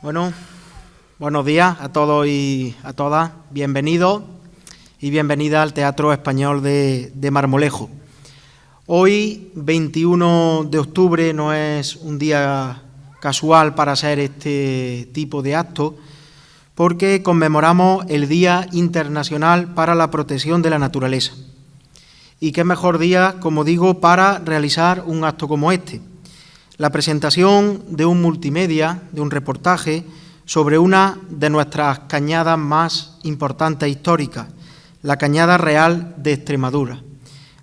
Bueno, buenos días a todos y a todas. Bienvenidos y bienvenidas al Teatro Español de Marmolejo. Hoy, 21 de octubre, no es un día casual para hacer este tipo de actos, porque conmemoramos el Día Internacional para la Protección de la Naturaleza. Y qué mejor día, como digo, para realizar un acto como este. La presentación de un multimedia, de un reportaje, sobre una de nuestras cañadas más importantes e históricas, la Cañada Real de Extremadura,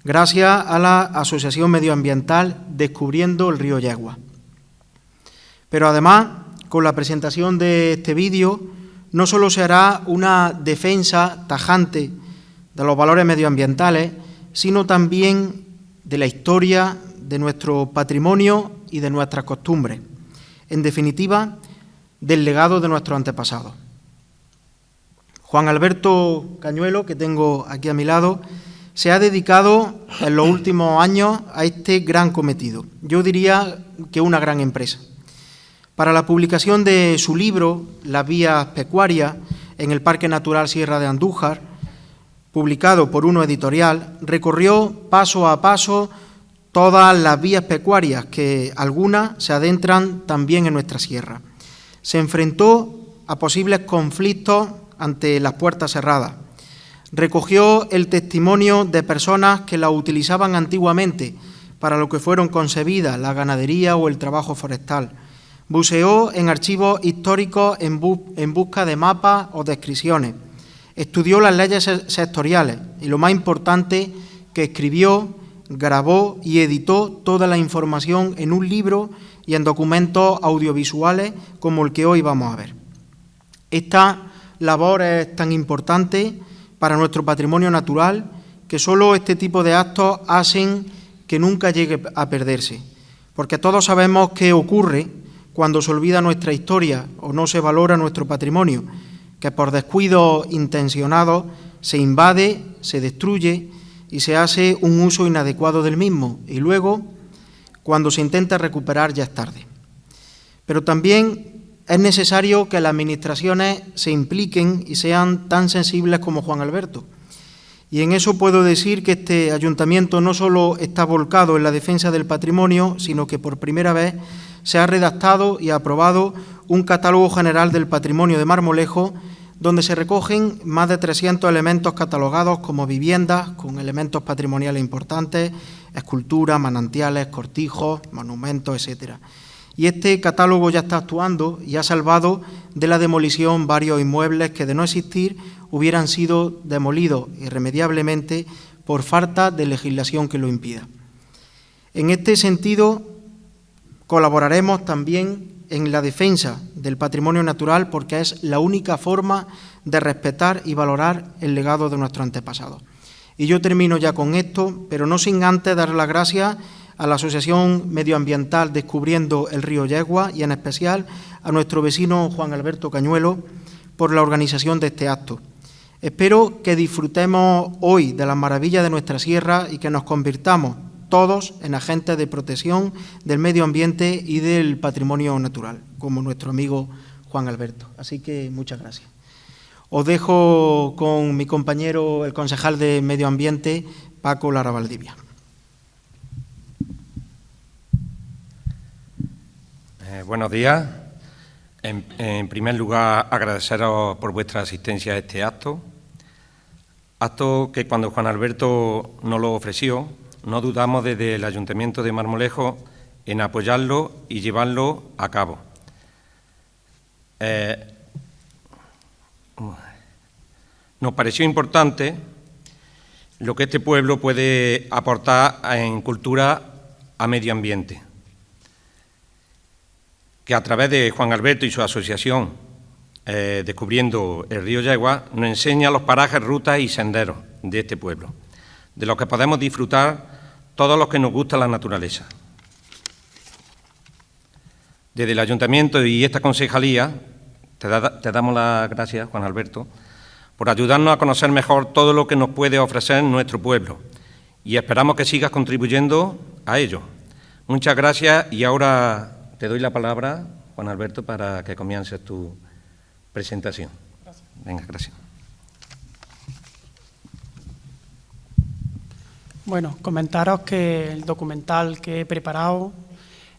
gracias a la Asociación Medioambiental Descubriendo el Río Yegua. Pero además, con la presentación de este vídeo, no solo se hará una defensa tajante de los valores medioambientales, sino también de la historia, de nuestro patrimonio y de nuestras costumbres. En definitiva, del legado de nuestros antepasados. Juan Alberto Cañuelo, que tengo aquí a mi lado, se ha dedicado en los últimos años a este gran cometido. Yo diría que una gran empresa. Para la publicación de su libro, Las vías pecuarias, en el Parque Natural Sierra de Andújar, publicado por Uno Editorial, recorrió paso a paso todas las vías pecuarias, que algunas se adentran también en nuestra sierra. Se enfrentó a posibles conflictos ante las puertas cerradas. Recogió el testimonio de personas que la utilizaban antiguamente para lo que fueron concebidas, la ganadería o el trabajo forestal. Buceó en archivos históricos en busca de mapas o descripciones. Estudió las leyes sectoriales y, lo más importante, que escribió, grabó y editó toda la información en un libro y en documentos audiovisuales como el que hoy vamos a ver. Esta labor es tan importante para nuestro patrimonio natural que solo este tipo de actos hacen que nunca llegue a perderse, porque todos sabemos qué ocurre cuando se olvida nuestra historia o no se valora nuestro patrimonio, que por descuidos intencionados se invade, se destruye y se hace un uso inadecuado del mismo, y luego, cuando se intenta recuperar, ya es tarde. Pero también es necesario que las administraciones se impliquen y sean tan sensibles como Juan Alberto. Y en eso puedo decir que este ayuntamiento no solo está volcado en la defensa del patrimonio, sino que por primera vez se ha redactado y aprobado un catálogo general del patrimonio de Marmolejo, donde se recogen más de 300 elementos catalogados como viviendas con elementos patrimoniales importantes, esculturas, manantiales, cortijos, monumentos, etc. Y este catálogo ya está actuando y ha salvado de la demolición varios inmuebles que, de no existir, hubieran sido demolidos irremediablemente por falta de legislación que lo impida. En este sentido, colaboraremos también en la defensa del patrimonio natural, porque es la única forma de respetar y valorar el legado de nuestros antepasados. Y yo termino ya con esto, pero no sin antes dar las gracias a la Asociación Medioambiental Descubriendo el Río Yegua y en especial a nuestro vecino Juan Alberto Cañuelo por la organización de este acto. Espero que disfrutemos hoy de las maravillas de nuestra sierra y que nos convirtamos todos en agentes de protección del medio ambiente y del patrimonio natural, como nuestro amigo Juan Alberto. Así que muchas gracias. Os dejo con mi compañero, el concejal de Medio Ambiente, Paco Lara Valdivia. Buenos días. En primer lugar, agradeceros por vuestra asistencia a este acto que cuando Juan Alberto nos lo ofreció, no dudamos desde el Ayuntamiento de Marmolejo en apoyarlo y llevarlo a cabo. Nos pareció importante lo que este pueblo puede aportar en cultura a medio ambiente, que a través de Juan Alberto y su asociación Descubriendo el Río Yegua nos enseña los parajes, rutas y senderos de este pueblo, de los que podemos disfrutar todos los que nos gusta la naturaleza. Desde el Ayuntamiento y esta concejalía te damos las gracias, Juan Alberto, por ayudarnos a conocer mejor todo lo que nos puede ofrecer nuestro pueblo y esperamos que sigas contribuyendo a ello. Muchas gracias y ahora te doy la palabra, Juan Alberto, para que comiences tu presentación. Gracias. Venga, gracias. Bueno, comentaros que el documental que he preparado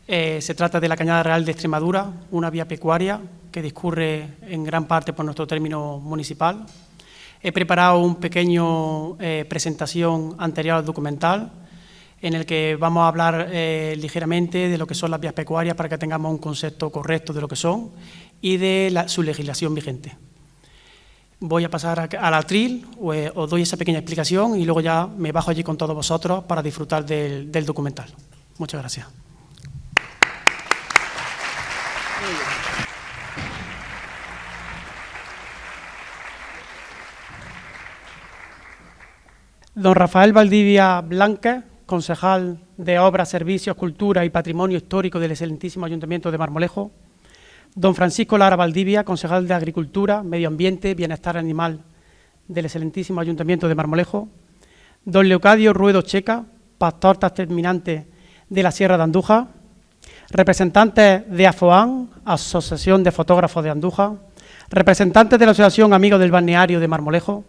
se trata de la Cañada Real de Extremadura, una vía pecuaria que discurre en gran parte por nuestro término municipal. He preparado un pequeño presentación anterior al documental, en el que vamos a hablar ligeramente de lo que son las vías pecuarias para que tengamos un concepto correcto de lo que son y de su legislación vigente. Voy a pasar al atril, os doy esa pequeña explicación y luego ya me bajo allí con todos vosotros para disfrutar del documental. Muchas gracias. Don Rafael Valdivia Blanque, concejal de Obras, Servicios, Cultura y Patrimonio Histórico del excelentísimo Ayuntamiento de Marmolejo. Don Francisco Lara Valdivia, concejal de Agricultura, Medio Ambiente, Bienestar Animal del excelentísimo Ayuntamiento de Marmolejo. Don Leocadio Ruedo Checa, pastor terminante de la Sierra de Andújar. Representantes de AFOAN, Asociación de Fotógrafos de Andújar. Representantes de la Asociación Amigos del Balneario de Marmolejo.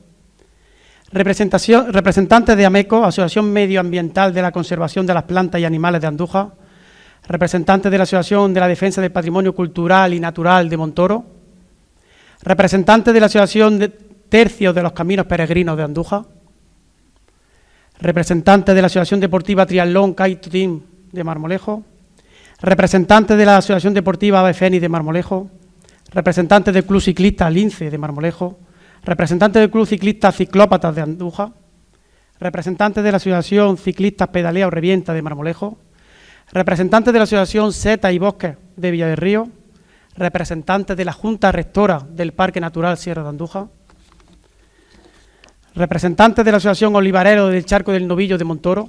Representantes de AMECO, Asociación Medioambiental de la Conservación de las Plantas y Animales de Andújar. Representantes de la Asociación de la Defensa del Patrimonio Cultural y Natural de Montoro. Representantes de la Asociación de Tercios de los Caminos Peregrinos de Andújar. Representantes de la Asociación Deportiva Triatlón Kite Team de Marmolejo. Representantes de la Asociación Deportiva Ave Fénix de Marmolejo. Representantes del Club Ciclista Lince de Marmolejo. Representantes del Club Ciclista Ciclópatas de Andújar, representantes de la Asociación Ciclistas Pedalea o Revienta de Marmolejo, representantes de la Asociación Seta y Bosques de Villa del Río, representantes de la Junta Rectora del Parque Natural Sierra de Andújar, representantes de la Asociación Olivarero del Charco del Novillo de Montoro,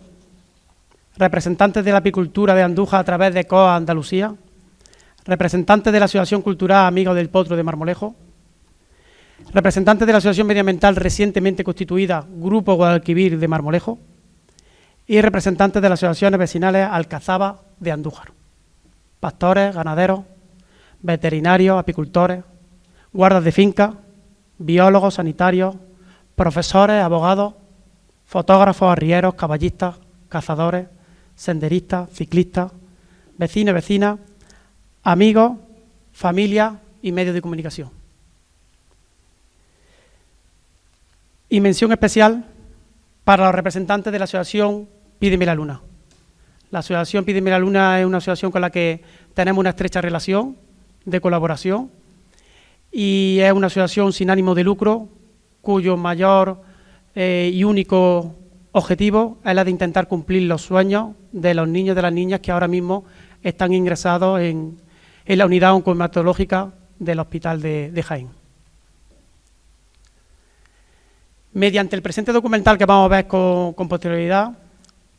representantes de la apicultura de Andújar a través de COA Andalucía, representantes de la Asociación Cultural Amigos del Potro de Marmolejo, representantes de la Asociación Medioambiental recientemente constituida Grupo Guadalquivir de Marmolejo y representantes de las asociaciones vecinales Alcazaba de Andújar, pastores, ganaderos, veterinarios, apicultores, guardas de finca, biólogos, sanitarios, profesores, abogados, fotógrafos, arrieros, caballistas, cazadores, senderistas, ciclistas, vecinos y vecinas, amigos, familias y medios de comunicación. Y mención especial para los representantes de la asociación Pídeme la Luna. La asociación Pídeme la Luna es una asociación con la que tenemos una estrecha relación de colaboración y es una asociación sin ánimo de lucro cuyo mayor y único objetivo es la de intentar cumplir los sueños de los niños y de las niñas que ahora mismo están ingresados en la unidad oncohematológica del Hospital de Jaén. Mediante el presente documental que vamos a ver con posterioridad,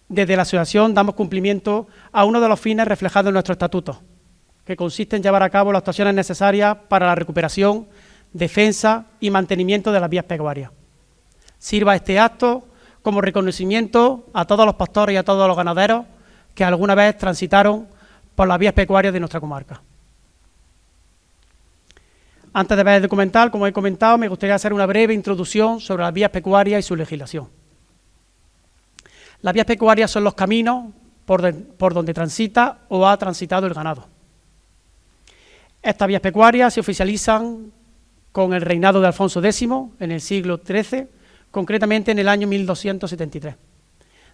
desde la asociación damos cumplimiento a uno de los fines reflejados en nuestro estatuto, que consiste en llevar a cabo las actuaciones necesarias para la recuperación, defensa y mantenimiento de las vías pecuarias. Sirva este acto como reconocimiento a todos los pastores y a todos los ganaderos que alguna vez transitaron por las vías pecuarias de nuestra comarca. Antes de ver el documental, como he comentado, me gustaría hacer una breve introducción sobre las vías pecuarias y su legislación. Las vías pecuarias son los caminos por donde transita o ha transitado el ganado. Estas vías pecuarias se oficializan con el reinado de Alfonso X en el siglo XIII, concretamente en el año 1273,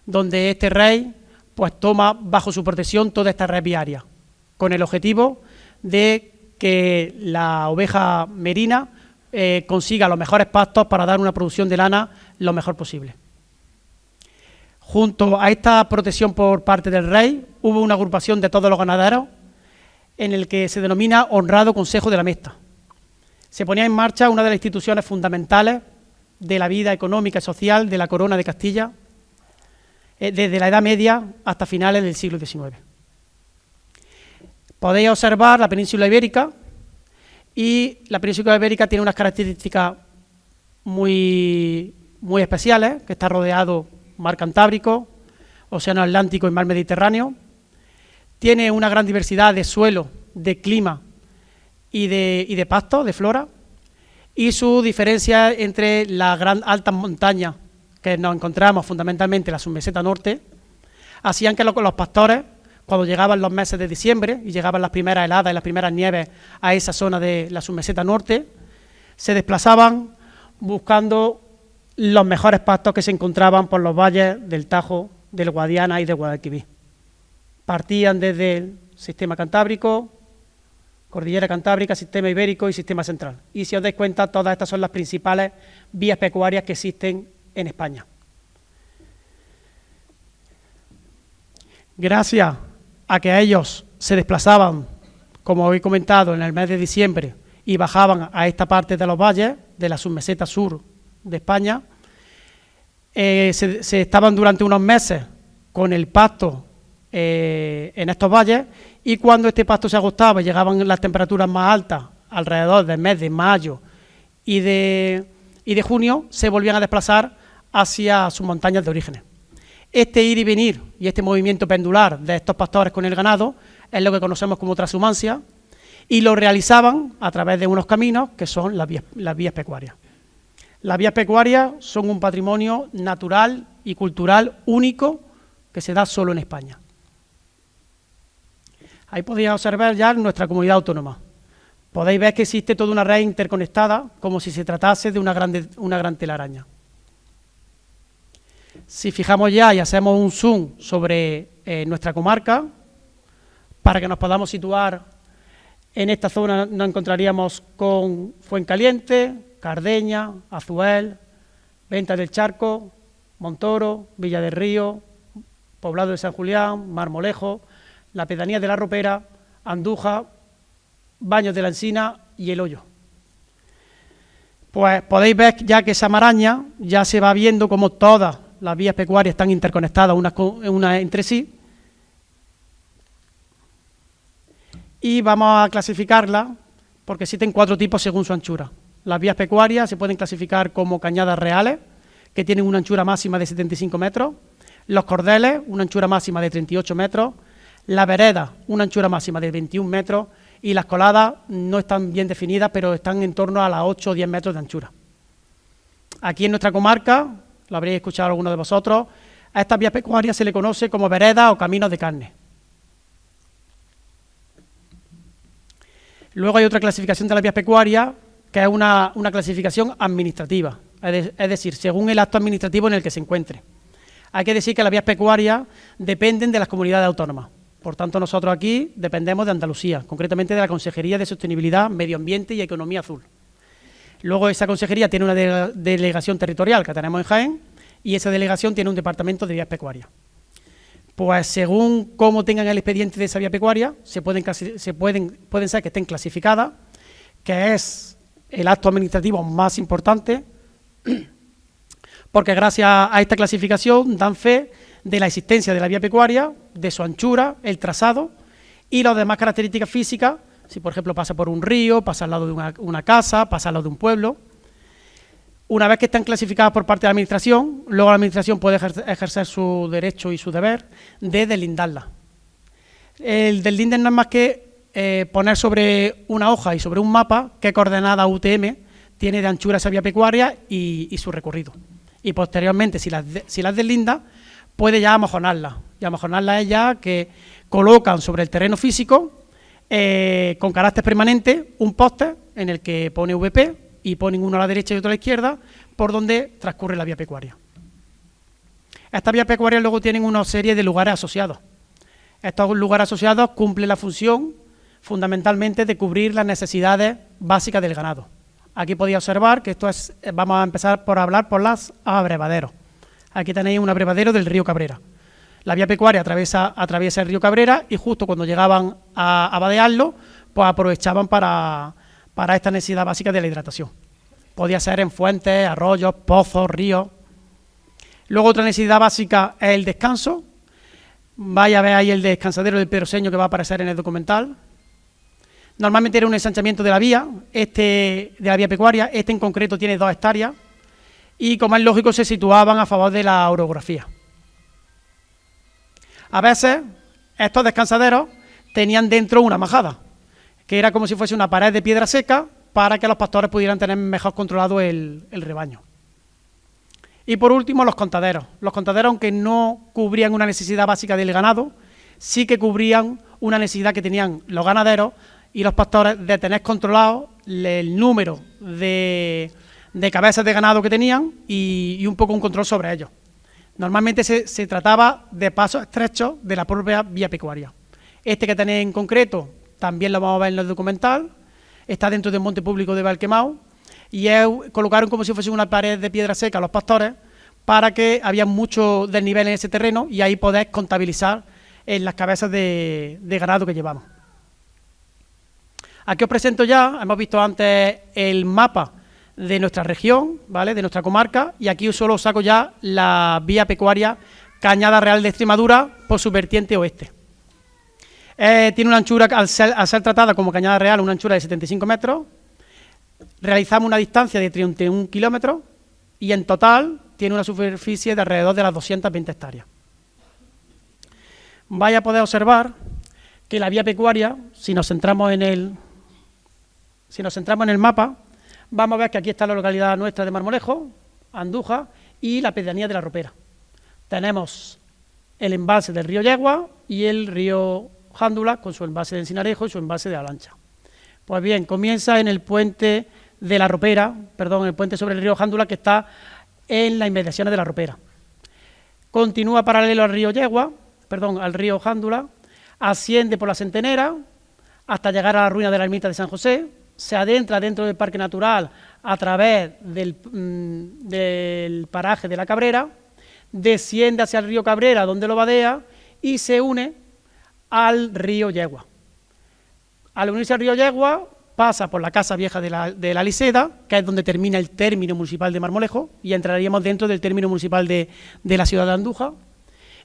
donde este rey pues toma bajo su protección toda esta red viaria, con el objetivo de que la oveja merina consiga los mejores pastos para dar una producción de lana lo mejor posible. Junto a esta protección por parte del rey, hubo una agrupación de todos los ganaderos en el que se denomina Honrado Consejo de la Mesta. Se ponía en marcha una de las instituciones fundamentales de la vida económica y social de la Corona de Castilla desde la Edad Media hasta finales del siglo XIX. Podéis observar la península ibérica, y la península ibérica tiene unas características muy especiales, que está rodeado mar Cantábrico, océano Atlántico y mar Mediterráneo. Tiene una gran diversidad de suelo, de clima y de pasto, de flora, y su diferencia entre las altas montañas que nos encontramos fundamentalmente en la submeseta norte, hacían que los pastores, cuando llegaban los meses de diciembre y llegaban las primeras heladas y las primeras nieves a esa zona de la submeseta norte, se desplazaban buscando los mejores pastos que se encontraban por los valles del Tajo, del Guadiana y del Guadalquivir. Partían desde el sistema cantábrico, cordillera cantábrica, sistema ibérico y sistema central. Y si os dais cuenta, todas estas son las principales vías pecuarias que existen en España. Gracias a que ellos se desplazaban, como he comentado, en el mes de diciembre y bajaban a esta parte de los valles, de la submeseta sur de España, se estaban durante unos meses con el pasto en estos valles, y cuando este pasto se agotaba y llegaban las temperaturas más altas, alrededor del mes de mayo y de junio, se volvían a desplazar hacia sus montañas de orígenes. Este ir y venir y este movimiento pendular de estos pastores con el ganado es lo que conocemos como transhumancia, y lo realizaban a través de unos caminos que son las vías pecuarias. Las vías pecuarias son un patrimonio natural y cultural único que se da solo en España. Ahí podéis observar ya nuestra comunidad autónoma. Podéis ver que existe toda una red interconectada, como si se tratase de una gran telaraña. Si fijamos ya y hacemos un zoom sobre nuestra comarca, para que nos podamos situar en esta zona, nos encontraríamos con Fuencaliente, Cardeña, Azuel, Ventas del Charco, Montoro, Villa del Río, Poblado de San Julián, Marmolejo, la Pedanía de la Ropera, Andújar, Baños de la Encina y El Hoyo. Pues podéis ver ya que esa maraña ya se va viendo como todas las vías pecuarias están interconectadas unas entre sí, y vamos a clasificarlas porque existen 4 tipos según su anchura. Las vías pecuarias se pueden clasificar como cañadas reales, que tienen una anchura máxima de 75 metros, los cordeles, una anchura máxima de 38 metros, la vereda, una anchura máxima de 21 metros, y las coladas no están bien definidas, pero están en torno a las 8 o 10 metros de anchura. Aquí en nuestra comarca, lo habréis escuchado alguno de vosotros, a estas vías pecuarias se le conoce como veredas o caminos de carne. Luego hay otra clasificación de las vías pecuarias, que es una clasificación administrativa, es decir, según el acto administrativo en el que se encuentre. Hay que decir que las vías pecuarias dependen de las comunidades autónomas. Por tanto, nosotros aquí dependemos de Andalucía, concretamente de la Consejería de Sostenibilidad, Medio Ambiente y Economía Azul. Luego esa consejería tiene una delegación territorial que tenemos en Jaén, y esa delegación tiene un departamento de vías pecuarias. Pues según cómo tengan el expediente de esa vía pecuaria, pueden ser que estén clasificadas, que es el acto administrativo más importante, porque gracias a esta clasificación dan fe de la existencia de la vía pecuaria, de su anchura, el trazado y las demás características físicas, si por ejemplo pasa por un río, pasa al lado de una casa, pasa al lado de un pueblo. Una vez que están clasificadas por parte de la Administración, luego la Administración puede ejercer su derecho y su deber de deslindarlas. El deslinde no es más que poner sobre una hoja y sobre un mapa qué coordenada UTM tiene de anchura esa vía pecuaria y su recorrido. Y posteriormente, si las deslinda, puede ya amojonarlas. Y amojonarlas es ya que colocan sobre el terreno físico, con carácter permanente, un poste en el que pone VP, y ponen uno a la derecha y otro a la izquierda, por donde transcurre la vía pecuaria. Estas vías pecuarias luego tienen una serie de lugares asociados. Estos lugares asociados cumplen la función fundamentalmente de cubrir las necesidades básicas del ganado. Aquí podéis observar que vamos a empezar por hablar por los abrevaderos. Aquí tenéis un abrevadero del río Cabrera. La vía pecuaria atraviesa el río Cabrera, y justo cuando llegaban a vadearlo, pues aprovechaban para esta necesidad básica de la hidratación. Podía ser en fuentes, arroyos, pozos, ríos. Luego otra necesidad básica es el descanso. Vaya a ver ahí el descansadero del Pedroseño que va a aparecer en el documental. Normalmente era un ensanchamiento de la vía pecuaria. Este en concreto tiene 2 hectáreas y, como es lógico, se situaban a favor de la orografía. A veces estos descansaderos tenían dentro una majada, que era como si fuese una pared de piedra seca para que los pastores pudieran tener mejor controlado el rebaño. Y por último, los contaderos. Los contaderos, aunque no cubrían una necesidad básica del ganado, sí que cubrían una necesidad que tenían los ganaderos y los pastores de tener controlado el número de cabezas de ganado que tenían y un poco un control sobre ellos. Normalmente se trataba de pasos estrechos de la propia vía pecuaria. Este que tenéis en concreto también lo vamos a ver en el documental, está dentro del monte público de Valquemao y colocaron como si fuese una pared de piedra seca a los pastores para que había mucho desnivel en ese terreno y ahí podés contabilizar en las cabezas de ganado que llevamos. Aquí os presento ya, hemos visto antes el mapa de nuestra región, ¿vale?, de nuestra comarca, y aquí solo os saco ya la vía pecuaria Cañada Real de Extremadura por su vertiente oeste. Tiene una anchura, al ser tratada como Cañada Real, una anchura de 75 metros, realizamos una distancia de 31 kilómetros y en total tiene una superficie de alrededor de las 220 hectáreas. Vais a poder observar que la vía pecuaria, si nos centramos en el mapa, vamos a ver que aquí está la localidad nuestra de Marmolejo, Andújar y la pedanía de la Ropera. Tenemos el embalse del río Yegua y el río Jándula con su embalse de Encinarejo y su embalse de Alancha. Pues bien, comienza en el puente de la Ropera, perdón, el puente sobre el río Jándula que está en las inmediaciones de la Ropera. Continúa paralelo al río Yegua, al río Jándula, asciende por la Centenera hasta llegar a la ruina de la ermita de San José, se adentra dentro del Parque Natural a través del paraje de la Cabrera, desciende hacia el río Cabrera, donde lo vadea, y se une al río Yegua. Al unirse al río Yegua, pasa por la Casa Vieja de la Liseda, que es donde termina el término municipal de Marmolejo, y entraríamos dentro del término municipal de la ciudad de Andújar,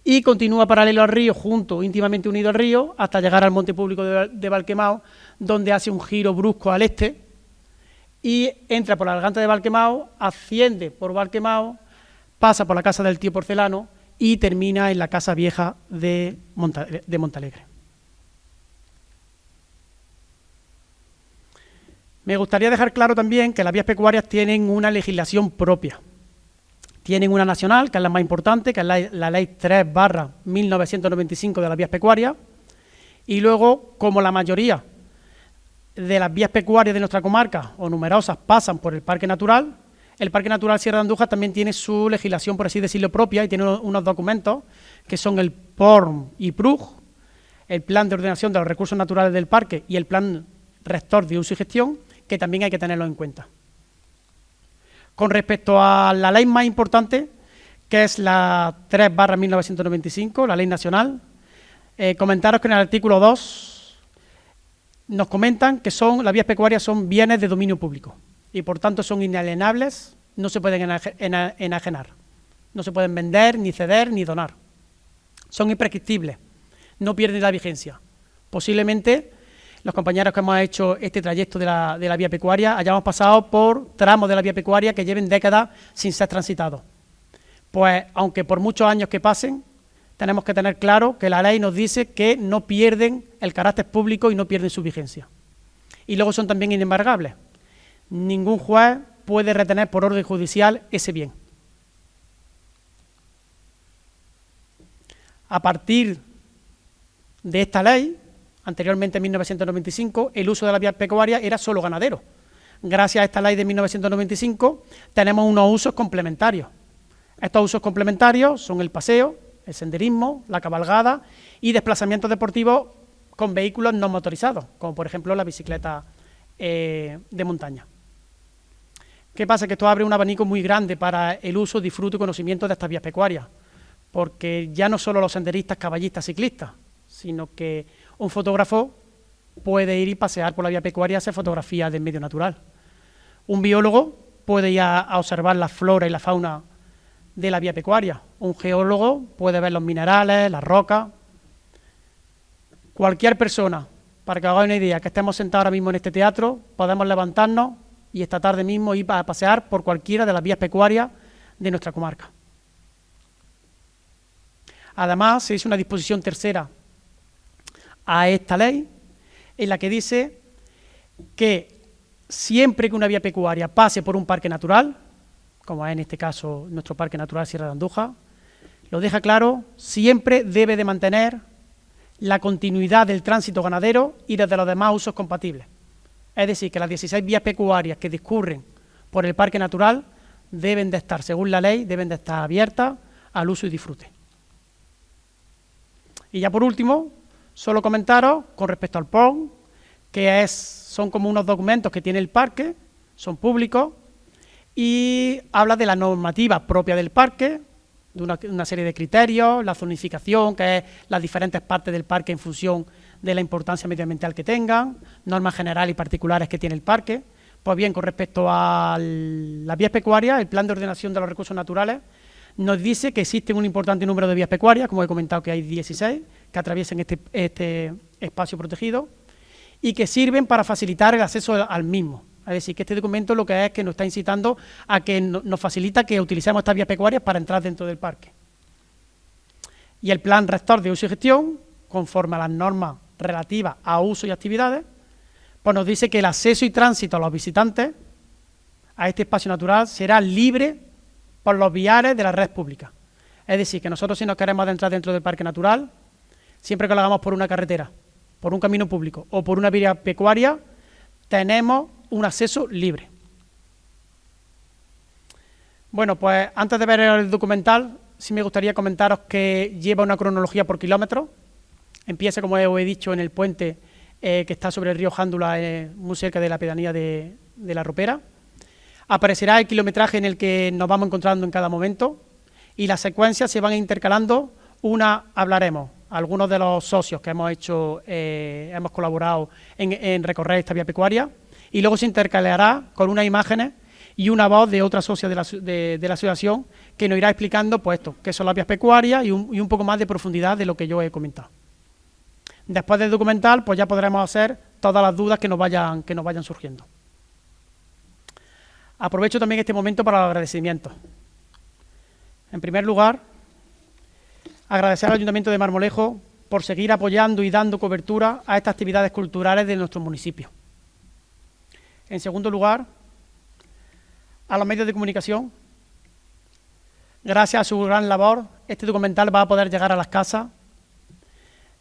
y continúa paralelo al río, íntimamente unido al río, hasta llegar al monte público de Valquemao, donde hace un giro brusco al este, y entra por la garganta de Valquemao, asciende por Valquemao, pasa por la casa del tío Porcelano, y termina en la Casa Vieja de Montalegre. Me gustaría dejar claro también que las vías pecuarias tienen una legislación propia. Tienen una nacional, que es la más importante, que es la Ley 3/1995 de las vías pecuarias, y luego, como la mayoría de las vías pecuarias de nuestra comarca, o numerosas, pasan por el Parque Natural, el Parque Natural Sierra de Andújar también tiene su legislación, por así decirlo, propia, y tiene unos documentos que son el PORM y PRUG, el Plan de Ordenación de los Recursos Naturales del Parque y el Plan Rector de Uso y Gestión, que también hay que tenerlo en cuenta. Con respecto a la ley más importante, que es la 3/1995, la ley nacional, comentaros que en el artículo 2 nos comentan que las vías pecuarias son bienes de dominio público y por tanto son inalienables, no se pueden enajenar, no se pueden vender, ni ceder, ni donar. Son imprescriptibles, no pierden la vigencia. Posiblemente los compañeros que hemos hecho este trayecto de la vía pecuaria hayamos pasado por tramos de la vía pecuaria que lleven décadas sin ser transitados. Pues, aunque por muchos años que pasen, tenemos que tener claro que la ley nos dice que no pierden el carácter público y no pierden su vigencia. Y luego son también inembargables. Ningún juez puede retener por orden judicial ese bien. A partir de esta ley, anteriormente en 1995, el uso de la vía pecuaria era solo ganadero. Gracias a esta ley de 1995 tenemos unos usos complementarios. Estos usos complementarios son el paseo, el senderismo, la cabalgada y desplazamientos deportivos con vehículos no motorizados, como por ejemplo la bicicleta de montaña. ¿Qué pasa? Que esto abre un abanico muy grande para el uso, disfrute y conocimiento de estas vías pecuarias, porque ya no solo los senderistas, caballistas, ciclistas, sino que un fotógrafo puede ir y pasear por la vía pecuaria y hacer fotografías del medio natural. Un biólogo puede ir a observar la flora y la fauna de la vía pecuaria. Un geólogo puede ver los minerales, las rocas. Cualquier persona, para que os hagáis una idea, que estemos sentados ahora mismo en este teatro, podemos levantarnos y esta tarde mismo ir a pasear por cualquiera de las vías pecuarias de nuestra comarca. Además, se hizo una disposición tercera a esta ley, en la que dice que siempre que una vía pecuaria pase por un parque natural, como es en este caso nuestro Parque Natural Sierra de Andújar, lo deja claro, siempre debe de mantener la continuidad del tránsito ganadero y desde los demás usos compatibles. Es decir, que las 16 vías pecuarias que discurren por el Parque Natural deben de estar, según la ley, deben de estar abiertas al uso y disfrute. Y ya por último, solo comentaros con respecto al PON, que son como unos documentos que tiene el parque, son públicos, y habla de la normativa propia del parque, de una serie de criterios, la zonificación, que es las diferentes partes del parque en función de la importancia medioambiental que tengan, normas generales y particulares que tiene el parque. Pues bien, con respecto a las vías pecuarias, el Plan de Ordenación de los Recursos Naturales nos dice que existe un importante número de vías pecuarias, como he comentado que hay 16, que atraviesan este espacio protegido y que sirven para facilitar el acceso al mismo. Es decir, que este documento lo que es que nos está incitando a que nos facilita que utilicemos estas vías pecuarias para entrar dentro del parque. Y el Plan Rector de Uso y Gestión, conforme a las normas relativas a uso y actividades, pues nos dice que el acceso y tránsito a los visitantes a este espacio natural será libre por los viares de la red pública. Es decir, que nosotros si nos queremos adentrar dentro del parque natural, siempre que lo hagamos por una carretera, por un camino público o por una vía pecuaria, tenemos un acceso libre. Bueno, pues antes de ver el documental, sí me gustaría comentaros que lleva una cronología por kilómetros. Empieza, como os he dicho, en el puente que está sobre el río Jándula, muy cerca de la pedanía de La Ropera. Aparecerá el kilometraje en el que nos vamos encontrando en cada momento y las secuencias se van intercalando. Hablaremos, algunos de los socios que hemos colaborado en recorrer esta vía pecuaria, y luego se intercalará con unas imágenes y una voz de otra socia de la asociación que nos irá explicando pues esto, qué son las vías pecuarias y un poco más de profundidad de lo que yo he comentado. Después del documental, pues ya podremos hacer todas las dudas que nos vayan surgiendo. Aprovecho también este momento para los agradecimientos. En primer lugar, agradecer al Ayuntamiento de Marmolejo por seguir apoyando y dando cobertura a estas actividades culturales de nuestro municipio. En segundo lugar, a los medios de comunicación. Gracias a su gran labor, este documental va a poder llegar a las casas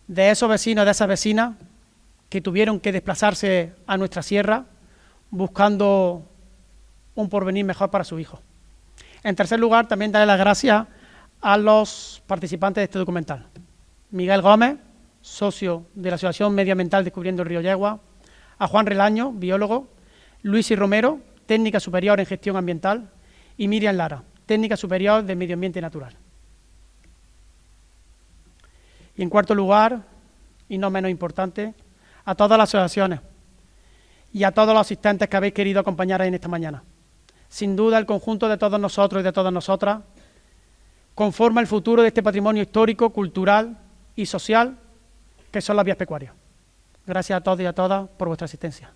de esos vecinos y de esas vecinas que tuvieron que desplazarse a nuestra sierra buscando un porvenir mejor para sus hijos. En tercer lugar, también darle las gracias a los participantes de este documental. Miguel Gómez, socio de la Asociación Medioambiental Descubriendo el Río Yegua, a Juan Relaño, biólogo, Luis y Romero, técnica superior en gestión ambiental, y Miriam Lara, técnica superior de medio ambiente natural. Y en cuarto lugar, y no menos importante, a todas las asociaciones y a todos los asistentes que habéis querido acompañar en esta mañana. Sin duda, el conjunto de todos nosotros y de todas nosotras conforma el futuro de este patrimonio histórico, cultural y social que son las vías pecuarias. Gracias a todos y a todas por vuestra asistencia.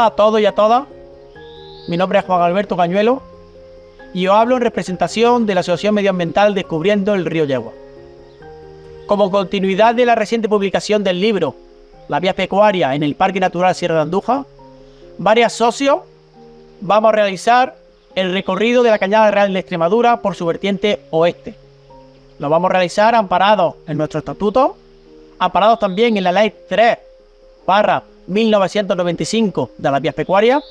días a todos y a todas. Mi nombre es Juan Alberto Cañuelo y os hablo en representación de la Asociación Medioambiental Descubriendo el Río Yegua. Como continuidad de la reciente publicación del libro La Vía Pecuaria en el Parque Natural Sierra de Andújar, varios socios vamos a realizar el recorrido de la Cañada Real de Extremadura por su vertiente oeste. Lo vamos a realizar amparados en nuestro estatuto, amparados también en la Ley 3/1995 de las vías pecuarias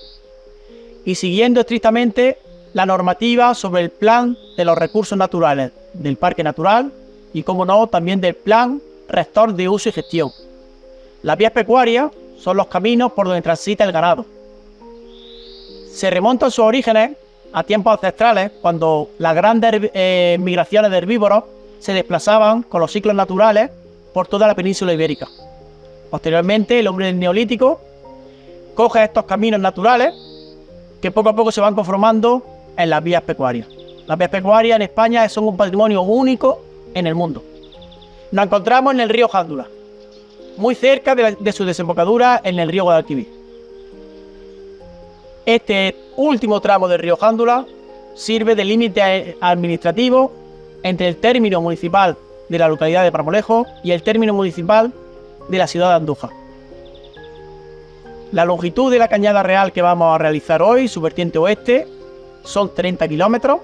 y siguiendo estrictamente la normativa sobre el plan de los recursos naturales del Parque Natural y, como no, también del Plan Rector de Uso y Gestión. Las vías pecuarias son los caminos por donde transita el ganado. Se remontan sus orígenes a tiempos ancestrales, cuando las grandes migraciones de herbívoros se desplazaban con los ciclos naturales por toda la península ibérica. Posteriormente, el hombre del Neolítico coge estos caminos naturales que poco a poco se van conformando en las vías pecuarias. Las vías pecuarias en España son un patrimonio único en el mundo. Nos encontramos en el río Jándula, muy cerca de su desembocadura en el río Guadalquivir. Este último tramo del río Jándula sirve de límite administrativo entre el término municipal de la localidad de Marmolejo y el término municipal de la ciudad de Andújar. La longitud de la cañada real que vamos a realizar hoy, su vertiente oeste, son 30 kilómetros.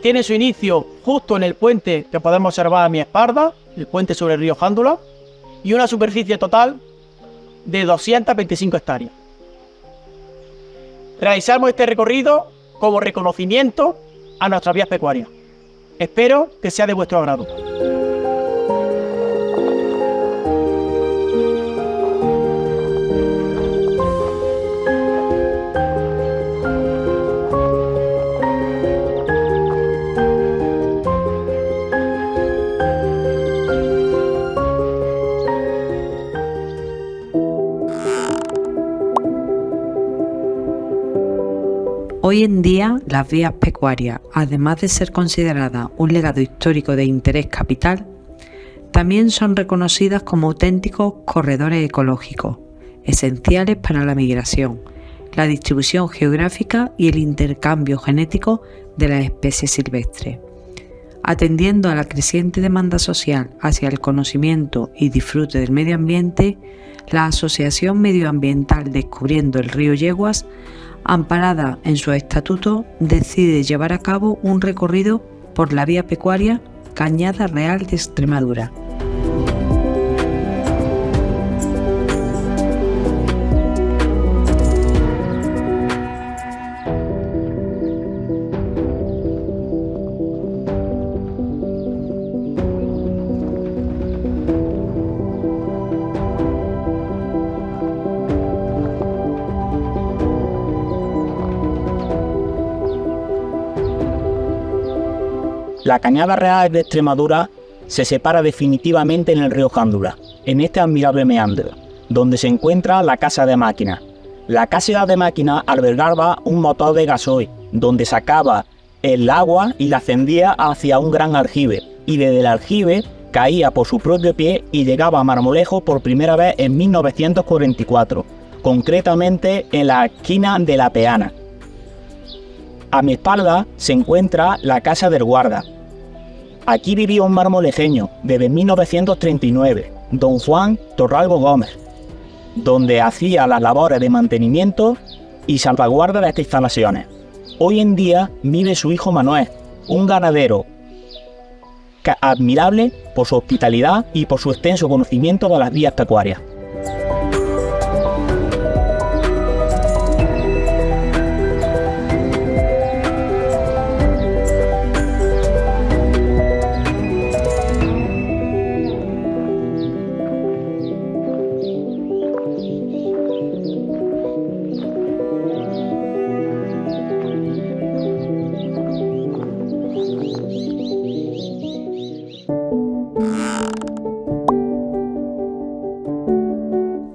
Tiene su inicio justo en el puente que podemos observar a mi espalda, el puente sobre el río Jándula, y una superficie total de 225 hectáreas. Realizamos este recorrido como reconocimiento a nuestras vías pecuarias. Espero que sea de vuestro agrado. Hoy en día, las vías pecuarias, además de ser consideradas un legado histórico de interés capital, también son reconocidas como auténticos corredores ecológicos, esenciales para la migración, la distribución geográfica y el intercambio genético de las especies silvestres. Atendiendo a la creciente demanda social hacia el conocimiento y disfrute del medio ambiente, la Asociación Medioambiental Descubriendo el Río Yeguas, amparada en su estatuto, decide llevar a cabo un recorrido por la vía pecuaria Cañada Real de Extremadura. La Cañada Real de Extremadura se separa definitivamente en el río Jándula, en este admirable meandro, donde se encuentra la Casa de Máquinas. La Casa de Máquinas albergaba un motor de gasoil, donde sacaba el agua y la ascendía hacia un gran aljibe, y desde el aljibe caía por su propio pie y llegaba a Marmolejo por primera vez en 1944, concretamente en la esquina de La Peana. A mi espalda se encuentra la Casa del Guarda. Aquí vivía un marmolejeño desde 1939, don Juan Torralbo Gómez, donde hacía las labores de mantenimiento y salvaguarda de estas instalaciones. Hoy en día vive su hijo Manuel, un ganadero admirable por su hospitalidad y por su extenso conocimiento de las vías pecuarias.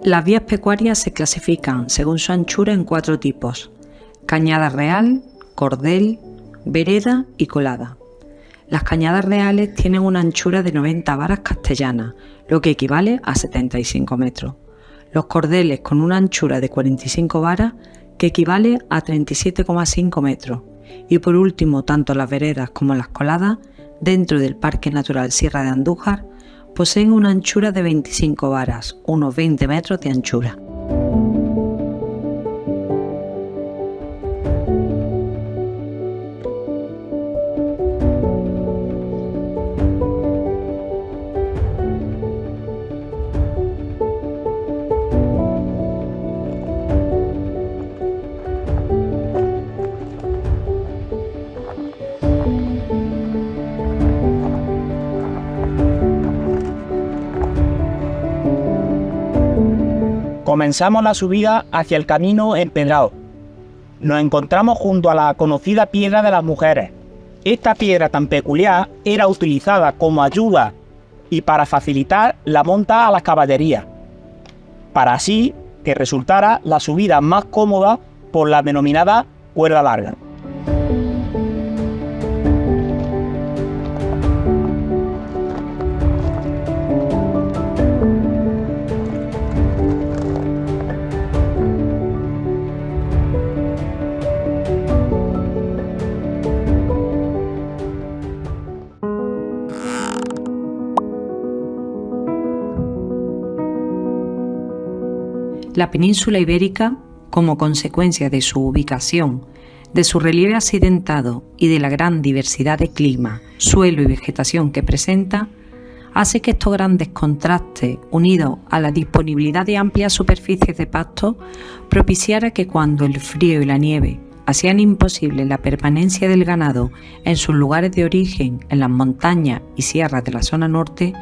Las vías pecuarias se clasifican según su anchura en 4 tipos: cañada real, cordel, vereda y colada. Las cañadas reales tienen una anchura de 90 varas castellanas, lo que equivale a 75 metros. los cordeles con una anchura de 45 varas, que equivale a 37,5 metros, y por último, tanto las veredas como las coladas, dentro del Parque Natural Sierra de Andújar, poseen una anchura de 25 varas, unos 20 metros de anchura. Comenzamos la subida hacia el camino empedrado. Nos encontramos junto a la conocida Piedra de las Mujeres. Esta piedra tan peculiar era utilizada como ayuda y para facilitar la monta a las caballerías, para así que resultara la subida más cómoda por la denominada cuerda larga. La península ibérica, como consecuencia de su ubicación, de su relieve accidentado y de la gran diversidad de clima, suelo y vegetación que presenta, hace que estos grandes contrastes, unidos a la disponibilidad de amplias superficies de pasto, propiciara que cuando el frío y la nieve hacían imposible la permanencia del ganado en sus lugares de origen, en las montañas y sierras de la zona norte,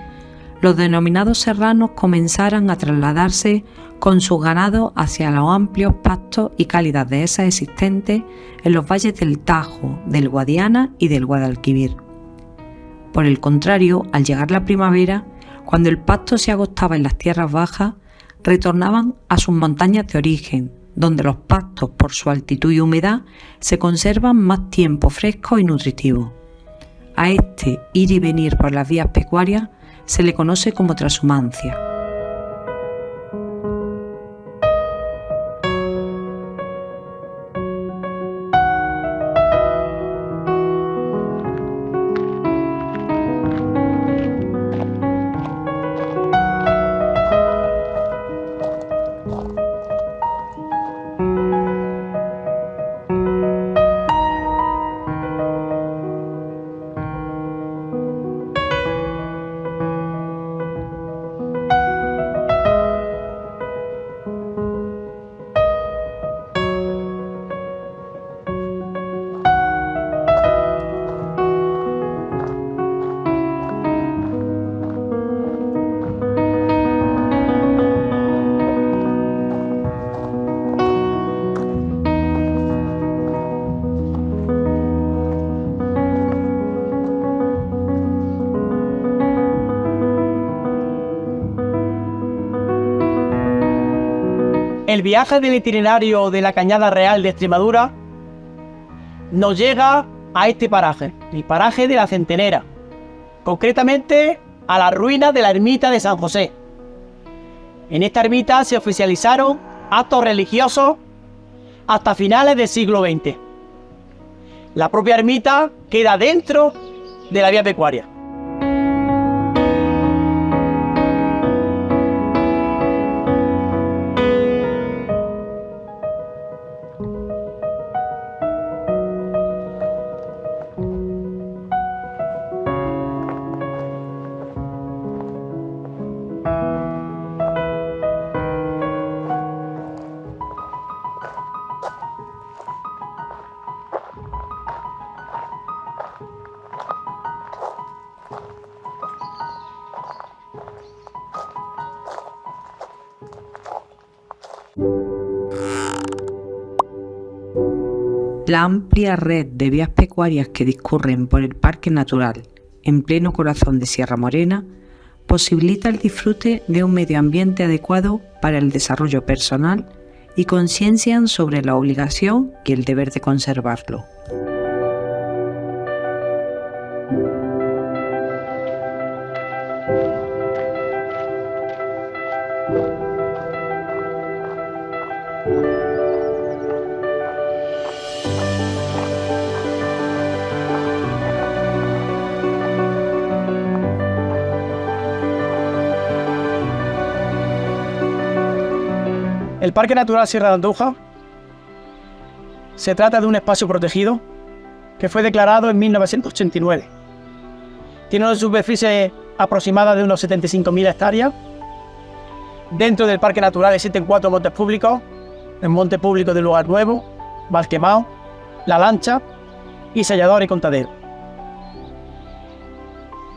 los denominados serranos comenzaran a trasladarse con sus ganados hacia los amplios pastos y cálidas dehesas existentes en los valles del Tajo, del Guadiana y del Guadalquivir. Por el contrario, al llegar la primavera, cuando el pasto se agotaba en las tierras bajas, retornaban a sus montañas de origen, donde los pastos, por su altitud y humedad, se conservan más tiempo frescos y nutritivos. A este ir y venir por las vías pecuarias se le conoce como trashumancia. El viaje del itinerario de la Cañada Real de Extremadura nos llega a este paraje, el paraje de la Centenera, concretamente a las ruinas de la ermita de San José. En esta ermita se oficializaron actos religiosos hasta finales del siglo XX. La propia ermita queda dentro de la vía pecuaria. La amplia red de vías pecuarias que discurren por el Parque Natural, en pleno corazón de Sierra Morena, posibilita el disfrute de un medio ambiente adecuado para el desarrollo personal y conciencian sobre la obligación y el deber de conservarlo. El Parque Natural Sierra de Andújar se trata de un espacio protegido que fue declarado en 1989. Tiene una superficie aproximada de unos 75.000 hectáreas. Dentro del Parque Natural existen 4 montes públicos: el Monte Público del Lugar Nuevo, Valquemao, La Lancha y Sellador y Contadero.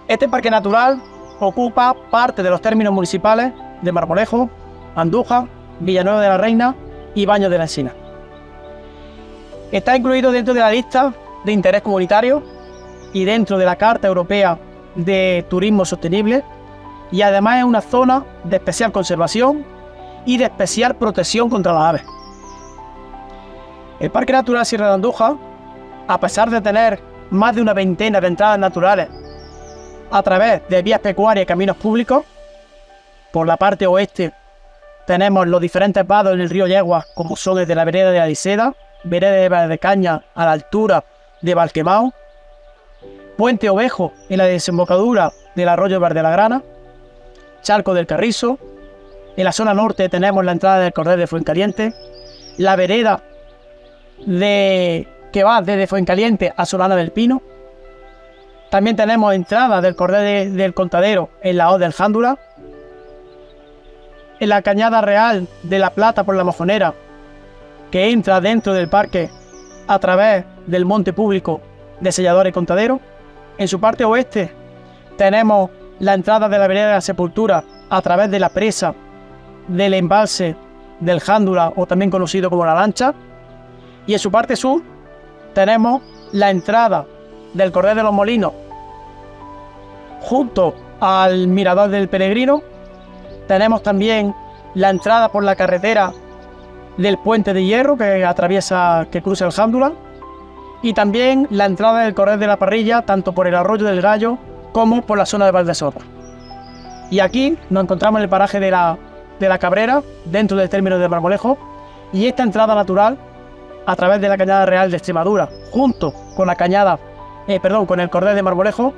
Este parque natural ocupa parte de los términos municipales de Marmolejo, Andújar, Villanueva de la Reina y Baños de la Encina. Está incluido dentro de la lista de interés comunitario y dentro de la Carta Europea de Turismo Sostenible, y además es una zona de especial conservación y de especial protección contra las aves. El Parque Natural Sierra de Andújar, a pesar de tener más de una veintena de entradas naturales a través de vías pecuarias y caminos públicos, por la parte oeste tenemos los diferentes vados en el río Yegua, como son el de la vereda de Aliseda, vereda de Valdecaña a la altura de Valquemao, Puente Ovejo en la desembocadura del arroyo Valdelagrana, Charco del Carrizo. En la zona norte tenemos la entrada del Cordel de Fuencaliente, la vereda que va desde Fuencaliente a Solana del Pino. También tenemos entrada del Cordel del Contadero en la Hoz del Jándula, en la Cañada Real de la Plata por la Mojonera, que entra dentro del parque a través del monte público de Sellador y Contadero. En su parte oeste tenemos la entrada de la vereda de la Sepultura a través de la presa del embalse del Jándula, o también conocido como La Lancha. Y en su parte sur tenemos la entrada del Cordel de los Molinos junto al Mirador del Peregrino. Tenemos también la entrada por la carretera del Puente de Hierro que cruza el Jándula, y también la entrada del Cordel de la Parrilla, tanto por el Arroyo del Gallo como por la zona de Valdesorra. Y aquí nos encontramos en el paraje de la Cabrera, dentro del término de Marmolejo, y esta entrada natural a través de la Cañada Real de Extremadura, junto con con el Cordel de Marmolejo,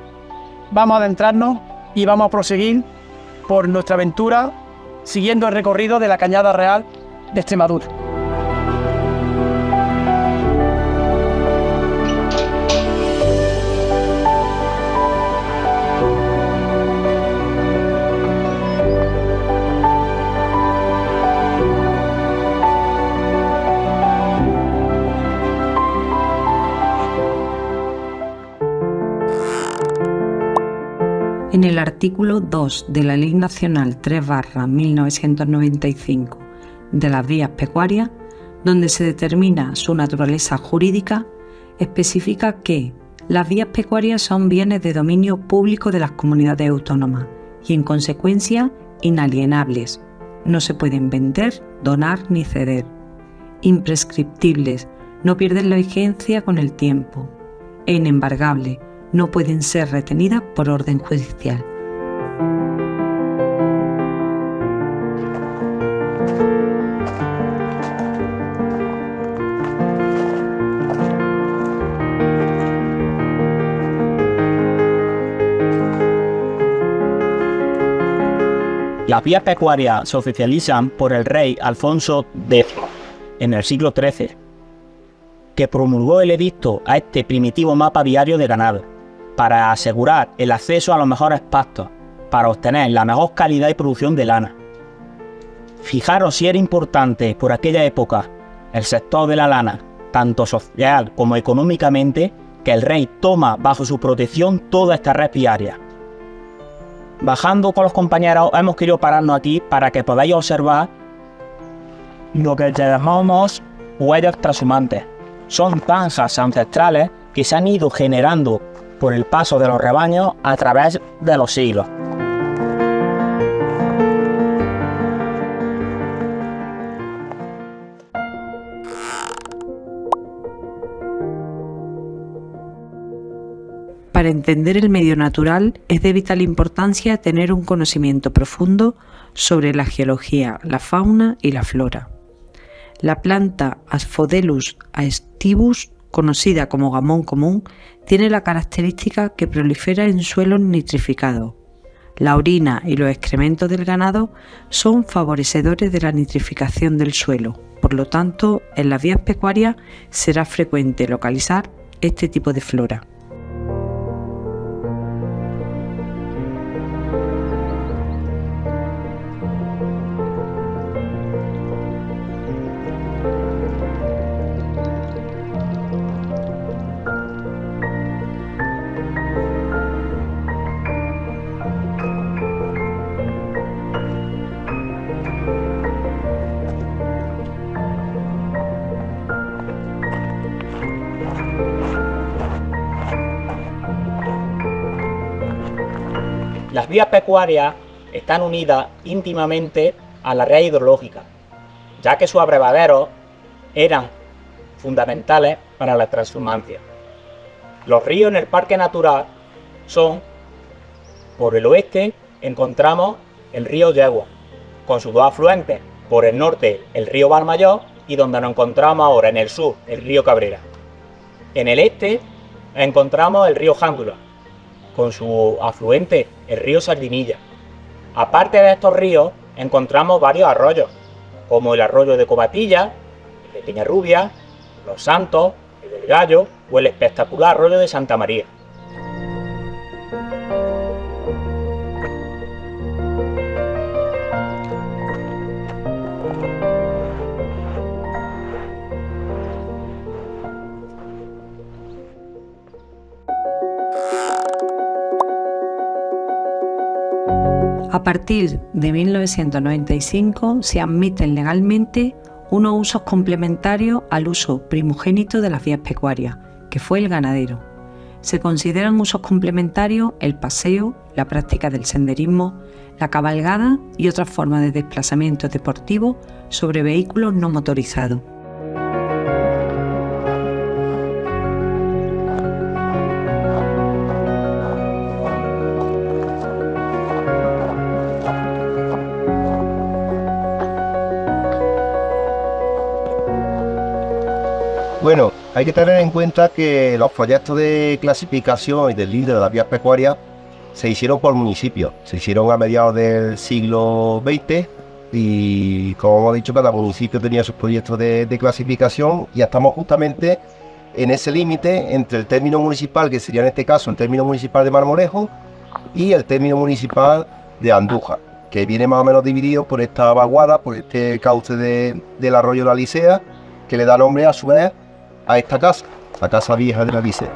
vamos a adentrarnos y vamos a proseguir por nuestra aventura siguiendo el recorrido de la Cañada Real de Extremadura. En el artículo 2 de la Ley Nacional 3/1995 de las vías pecuarias, donde se determina su naturaleza jurídica, especifica que las vías pecuarias son bienes de dominio público de las comunidades autónomas y, en consecuencia, inalienables. No se pueden vender, donar ni ceder. Imprescriptibles, no pierden la vigencia con el tiempo. E inembargables, no pueden ser retenidas por orden judicial. Las vías pecuarias se oficializan por el rey Alfonso X en el siglo XIII, que promulgó el edicto a este primitivo mapa viario de ganado, para asegurar el acceso a los mejores pastos, para obtener la mejor calidad y producción de lana. Fijaros si era importante por aquella época el sector de la lana, tanto social como económicamente, que el rey toma bajo su protección toda esta red viaria. Bajando con los compañeros hemos querido pararnos aquí para que podáis observar lo que llamamos huellas trashumantes. Son zanjas ancestrales que se han ido generando por el paso de los rebaños a través de los siglos. Para entender el medio natural es de vital importancia tener un conocimiento profundo sobre la geología, la fauna y la flora. La planta Asphodelus aestivus, conocida como gamón común, tiene la característica que prolifera en suelos nitrificados. La orina y los excrementos del ganado son favorecedores de la nitrificación del suelo. Por lo tanto, en las vías pecuarias será frecuente localizar este tipo de flora. Las vías pecuarias están unidas íntimamente a la red hidrológica, ya que sus abrevaderos eran fundamentales para la transhumancia. Los ríos en el parque natural son, por el oeste encontramos el río Yegua, con sus dos afluentes, por el norte el río Valmayor y donde nos encontramos ahora en el sur el río Cabrera. En el este encontramos el río Jándula, con su afluente el río Sardinilla. Aparte de estos ríos encontramos varios arroyos, como el arroyo de Cobatilla, el de Peñarrubia, Los Santos, el del Gallo o el espectacular arroyo de Santa María. A partir de 1995 se admiten legalmente unos usos complementarios al uso primogénito de las vías pecuarias, que fue el ganadero. Se consideran usos complementarios el paseo, la práctica del senderismo, la cabalgada y otras formas de desplazamiento deportivo sobre vehículos no motorizados. Bueno, hay que tener en cuenta que los proyectos de clasificación y del libro de las vías pecuarias se hicieron por municipios, se hicieron a mediados del siglo XX y, como hemos dicho, cada municipio tenía sus proyectos de clasificación y estamos justamente en ese límite entre el término municipal, que sería en este caso el término municipal de Marmolejo, y el término municipal de Andújar, que viene más o menos dividido por esta vaguada, por este cauce del arroyo de la Licea, que le da nombre a su vez a esta casa, la casa vieja de la Licea.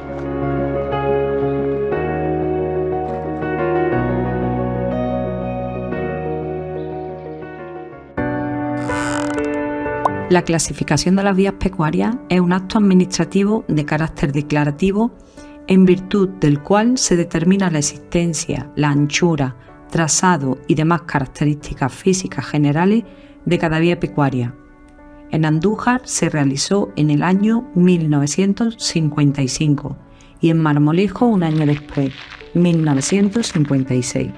La clasificación de las vías pecuarias es un acto administrativo de carácter declarativo en virtud del cual se determina la existencia, la anchura, trazado y demás características físicas generales de cada vía pecuaria. En Andújar se realizó en el año 1955 y en Marmolejo un año después, 1956.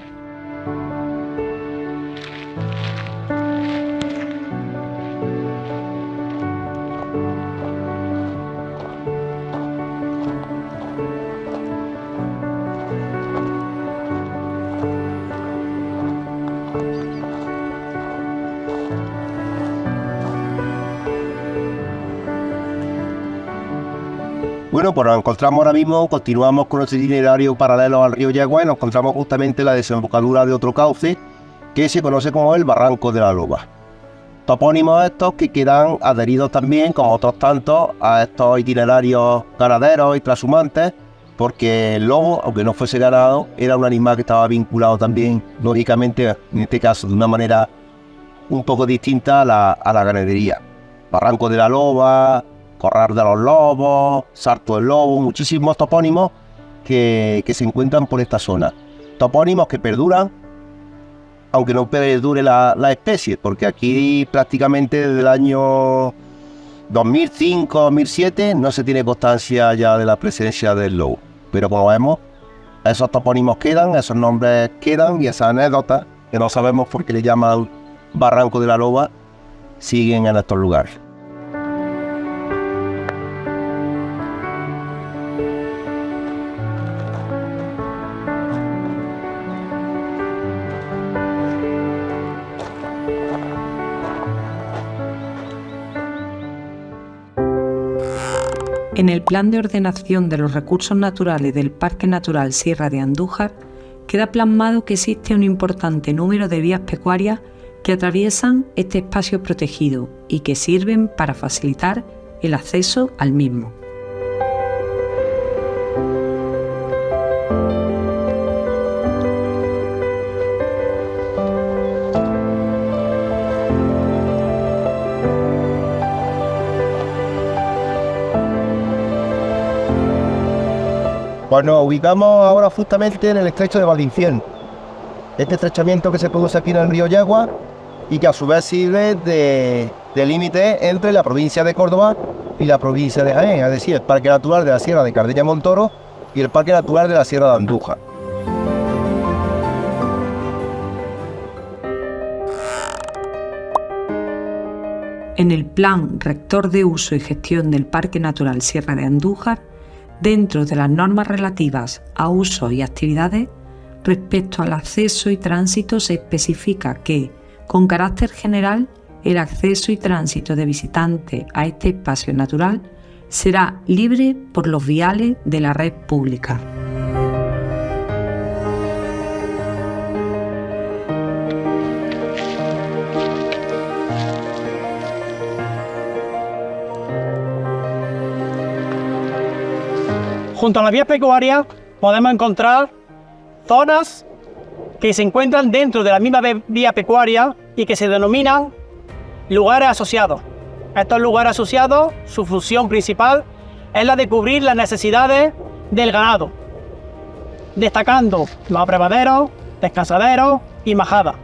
Bueno, pues nos encontramos ahora mismo, continuamos con nuestro itinerario paralelo al río Yegua y nos encontramos justamente en la desembocadura de otro cauce que se conoce como el Barranco de la Loba. Topónimos estos que quedan adheridos también, como otros tantos, a estos itinerarios ganaderos y trashumantes, porque el lobo, aunque no fuese ganado, era un animal que estaba vinculado también, lógicamente, en este caso, de una manera un poco distinta a la ganadería. Barranco de la Loba, Corral de los Lobos, Sarto del Lobo, muchísimos topónimos que se encuentran por esta zona. Topónimos que perduran, aunque no perdure la especie, porque aquí prácticamente desde el año 2005-2007 no se tiene constancia ya de la presencia del lobo. Pero como vemos, esos topónimos quedan, esos nombres quedan y esas anécdotas, que no sabemos por qué le llaman Barranco de la Loba, siguen en estos lugares. En el Plan de Ordenación de los Recursos Naturales del Parque Natural Sierra de Andújar queda plasmado que existe un importante número de vías pecuarias que atraviesan este espacio protegido y que sirven para facilitar el acceso al mismo. Pues nos ubicamos ahora justamente en el estrecho de Valdinfiel. Este estrechamiento que se produce aquí en el río Yagua y que a su vez sirve de límite entre la provincia de Córdoba y la provincia de Jaén, es decir, el Parque Natural de la Sierra de Cardella-Montoro y el Parque Natural de la Sierra de Andújar. En el Plan Rector de Uso y Gestión del Parque Natural Sierra de Andújar, dentro de las normas relativas a usos y actividades, respecto al acceso y tránsito se especifica que, con carácter general, el acceso y tránsito de visitantes a este espacio natural será libre por los viales de la red pública. Junto a las vías pecuarias podemos encontrar zonas que se encuentran dentro de la misma vía pecuaria y que se denominan lugares asociados. Estos lugares asociados, su función principal es la de cubrir las necesidades del ganado, destacando los abrevaderos, descansaderos y majadas.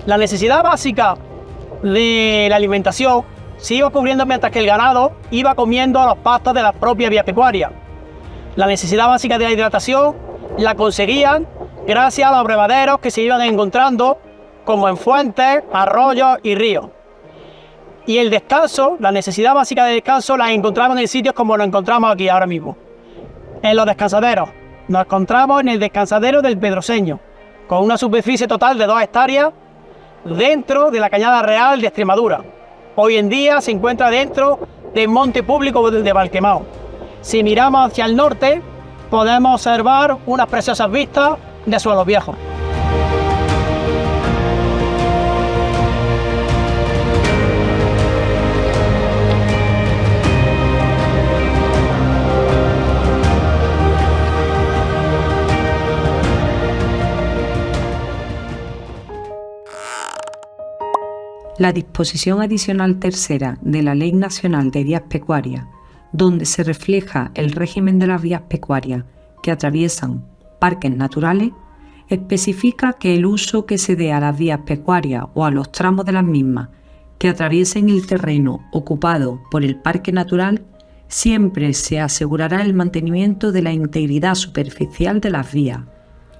La necesidad básica de la alimentación se iba cubriendo mientras que el ganado iba comiendo los pastos de la propia vía pecuaria. La necesidad básica de la hidratación la conseguían gracias a los abrevaderos que se iban encontrando como en fuentes, arroyos y ríos. Y el descanso, la necesidad básica de descanso la encontramos en sitios como lo encontramos aquí ahora mismo. En los descansaderos, nos encontramos en el descansadero del Pedroseño, con una superficie total de 2 hectáreas dentro de la Cañada Real de Extremadura. Hoy en día se encuentra dentro del monte público de Valquemao. Si miramos hacia el norte, podemos observar unas preciosas vistas de suelos viejos. La disposición adicional tercera de la Ley Nacional de Vías Pecuarias, donde se refleja el régimen de las vías pecuarias que atraviesan parques naturales, especifica que el uso que se dé a las vías pecuarias o a los tramos de las mismas que atraviesen el terreno ocupado por el parque natural, siempre se asegurará el mantenimiento de la integridad superficial de las vías,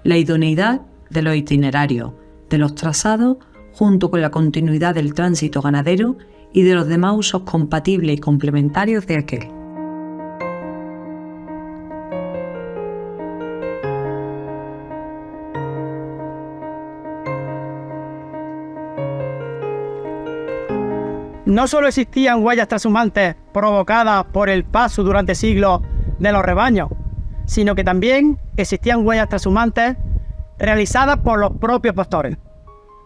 la idoneidad de los itinerarios, de los trazados, junto con la continuidad del tránsito ganadero y de los demás usos compatibles y complementarios de aquel. No solo existían huellas trashumantes provocadas por el paso durante siglos de los rebaños, sino que también existían huellas trashumantes realizadas por los propios pastores.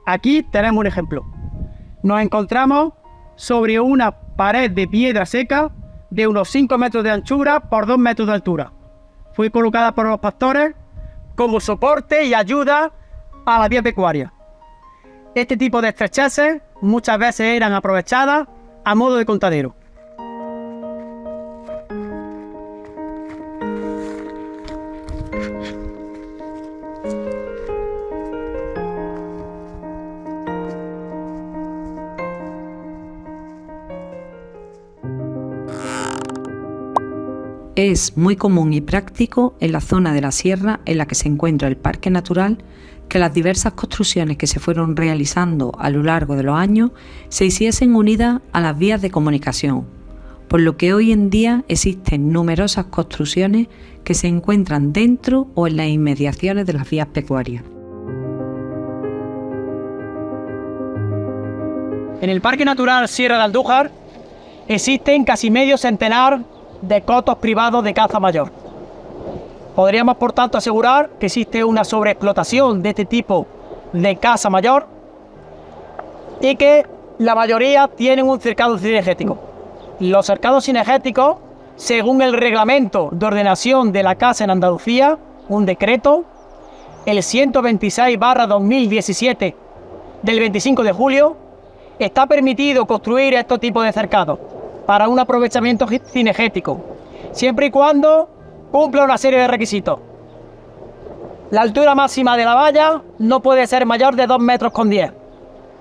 Aquí tenemos un ejemplo. Nos encontramos sobre una pared de piedra seca de unos 5 metros de anchura por 2 metros de altura. Fue colocada por los pastores como soporte y ayuda a la vía pecuaria. Este tipo de estrecheces muchas veces eran aprovechadas a modo de contadero. Es muy común y práctico en la zona de la sierra en la que se encuentra el parque natural que las diversas construcciones que se fueron realizando a lo largo de los años se hiciesen unidas a las vías de comunicación, por lo que hoy en día existen numerosas construcciones que se encuentran dentro o en las inmediaciones de las vías pecuarias. En el Parque Natural Sierra de Andújar existen casi medio centenar de cotos privados de caza mayor. Podríamos, por tanto, asegurar que existe una sobreexplotación de este tipo de caza mayor y que la mayoría tienen un cercado cinegético. Los cercados cinegéticos, según el reglamento de ordenación de la caza en Andalucía, un decreto, el 126/2017 del 25 de julio, está permitido construir estos tipos de cercados para un aprovechamiento cinegético, siempre y cuando cumpla una serie de requisitos. La altura máxima de la valla no puede ser mayor de 2,10 metros.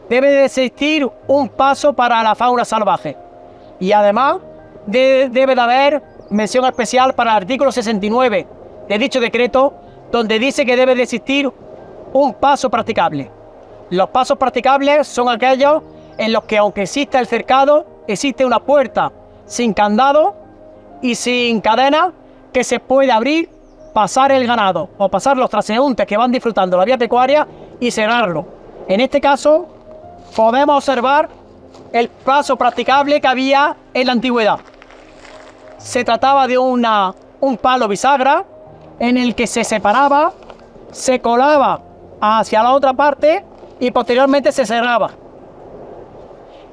Debe de existir un paso para la fauna salvaje. Y además debe de haber mención especial para el artículo 69 de dicho decreto, donde dice que debe de existir un paso practicable. Los pasos practicables son aquellos en los que, aunque exista el cercado, existe una puerta sin candado y sin cadena que se puede abrir, pasar el ganado o pasar los transeúntes que van disfrutando la vía pecuaria y cerrarlo. En este caso, podemos observar el paso practicable que había en la antigüedad. Se trataba de un palo bisagra en el que se separaba, se colaba hacia la otra parte y posteriormente se cerraba.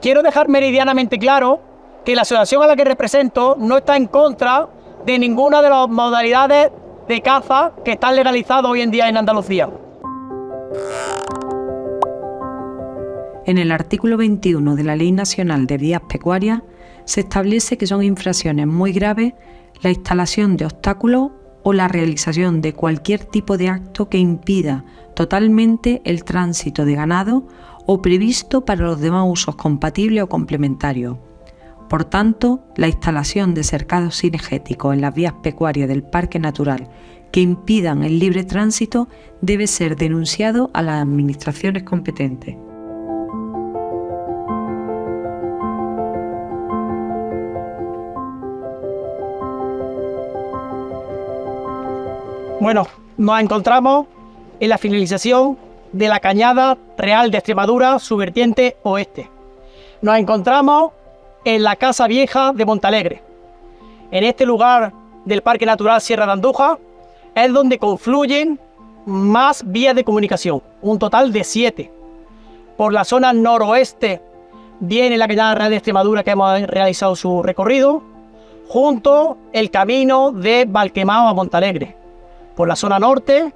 Quiero dejar meridianamente claro que la asociación a la que represento no está en contra de ninguna de las modalidades de caza que están legalizadas hoy en día en Andalucía. En el artículo 21 de la Ley Nacional de Vías Pecuarias se establece que son infracciones muy graves la instalación de obstáculos o la realización de cualquier tipo de acto que impida totalmente el tránsito de ganado o previsto para los demás usos compatibles o complementarios. Por tanto, la instalación de cercados cinegéticos en las vías pecuarias del Parque Natural que impidan el libre tránsito debe ser denunciado a las administraciones competentes. Bueno, nos encontramos en la finalización de la Cañada Real de Extremadura, su vertiente oeste. Nos encontramos en la Casa Vieja de Montalegre. En este lugar del Parque Natural Sierra de Andújar es donde confluyen más vías de comunicación, un total de 7. Por la zona noroeste viene la Cañada Real de Extremadura, que hemos realizado su recorrido, junto el camino de Valquemao a Montalegre. Por la zona norte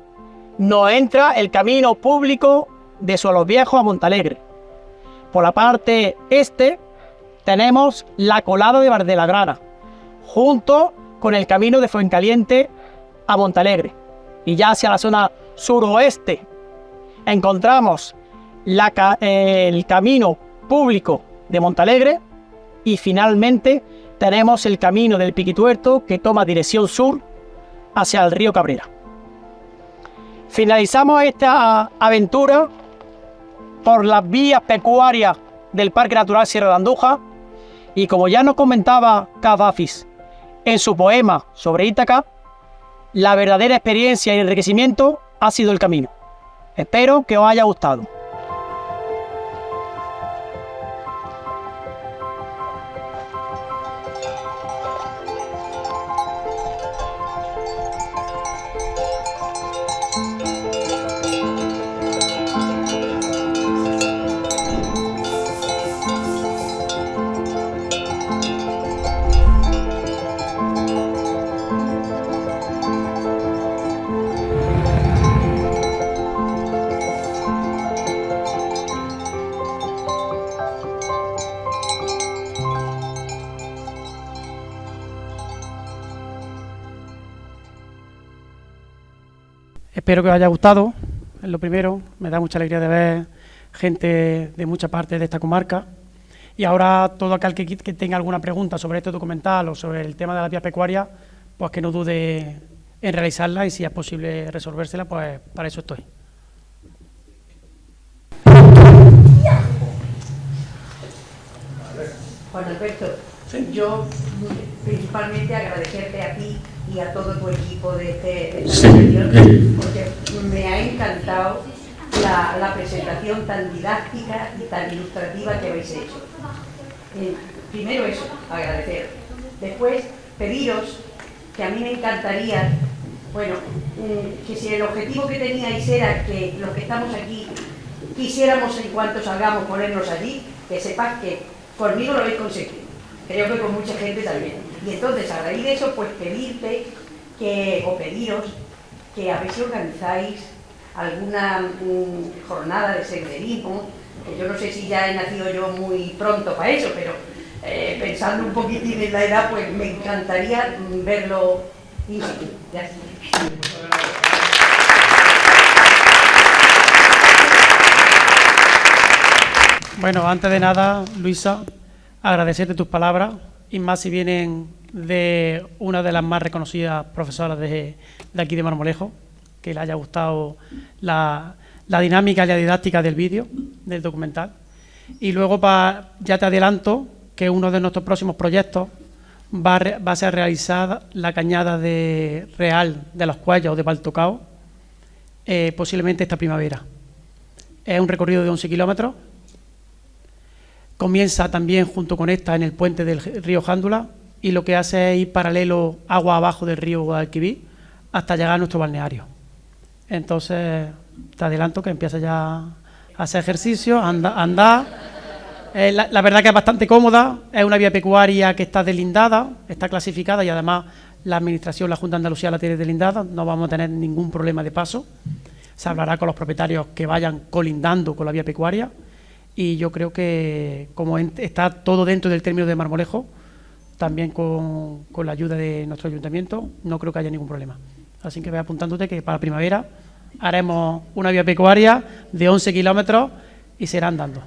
nos entra el camino público de Suelos Viejos a Montalegre. Por la parte este tenemos la colada de Valdelagrana, junto con el camino de Fuencaliente a Montalegre. Y ya hacia la zona suroeste encontramos el camino público de Montalegre y finalmente tenemos el camino del Piquituerto que toma dirección sur hacia el río Cabrera. Finalizamos esta aventura por las vías pecuarias del Parque Natural Sierra de Andújar y, como ya nos comentaba Cavafis en su poema sobre Ítaca, la verdadera experiencia y enriquecimiento ha sido el camino. Espero que os haya gustado. Espero que os haya gustado. Es lo primero, me da mucha alegría de ver gente de muchas partes de esta comarca. Y ahora todo aquel que tenga alguna pregunta sobre este documental o sobre el tema de las vías pecuarias, pues que no dude en realizarla y si es posible resolvérsela, pues para eso estoy. Juan Alberto, yo principalmente agradecerte a ti y a todo tu equipo de esta reunión, porque me ha encantado la presentación tan didáctica y tan ilustrativa que habéis hecho. Primero eso, agradecer. Después, pediros que a mí me encantaría, bueno, que si el objetivo que teníais era que los que estamos aquí quisiéramos en cuanto salgamos ponernos allí, que sepáis que conmigo lo habéis conseguido, creo que con mucha gente también. Y entonces, a raíz de eso, pues pedirte o pediros que a ver si organizáis alguna jornada de senderismo, que yo no sé si ya he nacido yo muy pronto para eso, pero pensando un poquitín en la edad, pues me encantaría verlo in situ. Ya está. Bueno, antes de nada, Luisa, agradecerte tus palabras, y más si vienen de una de las más reconocidas profesoras de aquí de Marmolejo, que le haya gustado la dinámica y la didáctica del vídeo, del documental. Y luego ya te adelanto que uno de nuestros próximos proyectos va a ser realizar la cañada real de los Cuellos de Baltocao, posiblemente esta primavera. Es un recorrido de 11 kilómetros. Comienza también junto con esta en el puente del río Jándula, y lo que hace es ir paralelo agua abajo del río Guadalquivir hasta llegar a nuestro balneario. Entonces, te adelanto que empieza ya a hacer ejercicio, a andar. La verdad que es bastante cómoda, es una vía pecuaria que está deslindada, está clasificada, y además la Administración, la Junta de Andalucía la tiene deslindada, no vamos a tener ningún problema de paso. Se hablará con los propietarios que vayan colindando con la vía pecuaria, y yo creo que como está todo dentro del término de Marmolejo, también con la ayuda de nuestro ayuntamiento, no creo que haya ningún problema. Así que ve apuntándote que para primavera haremos una vía pecuaria de 11 kilómetros y será andando.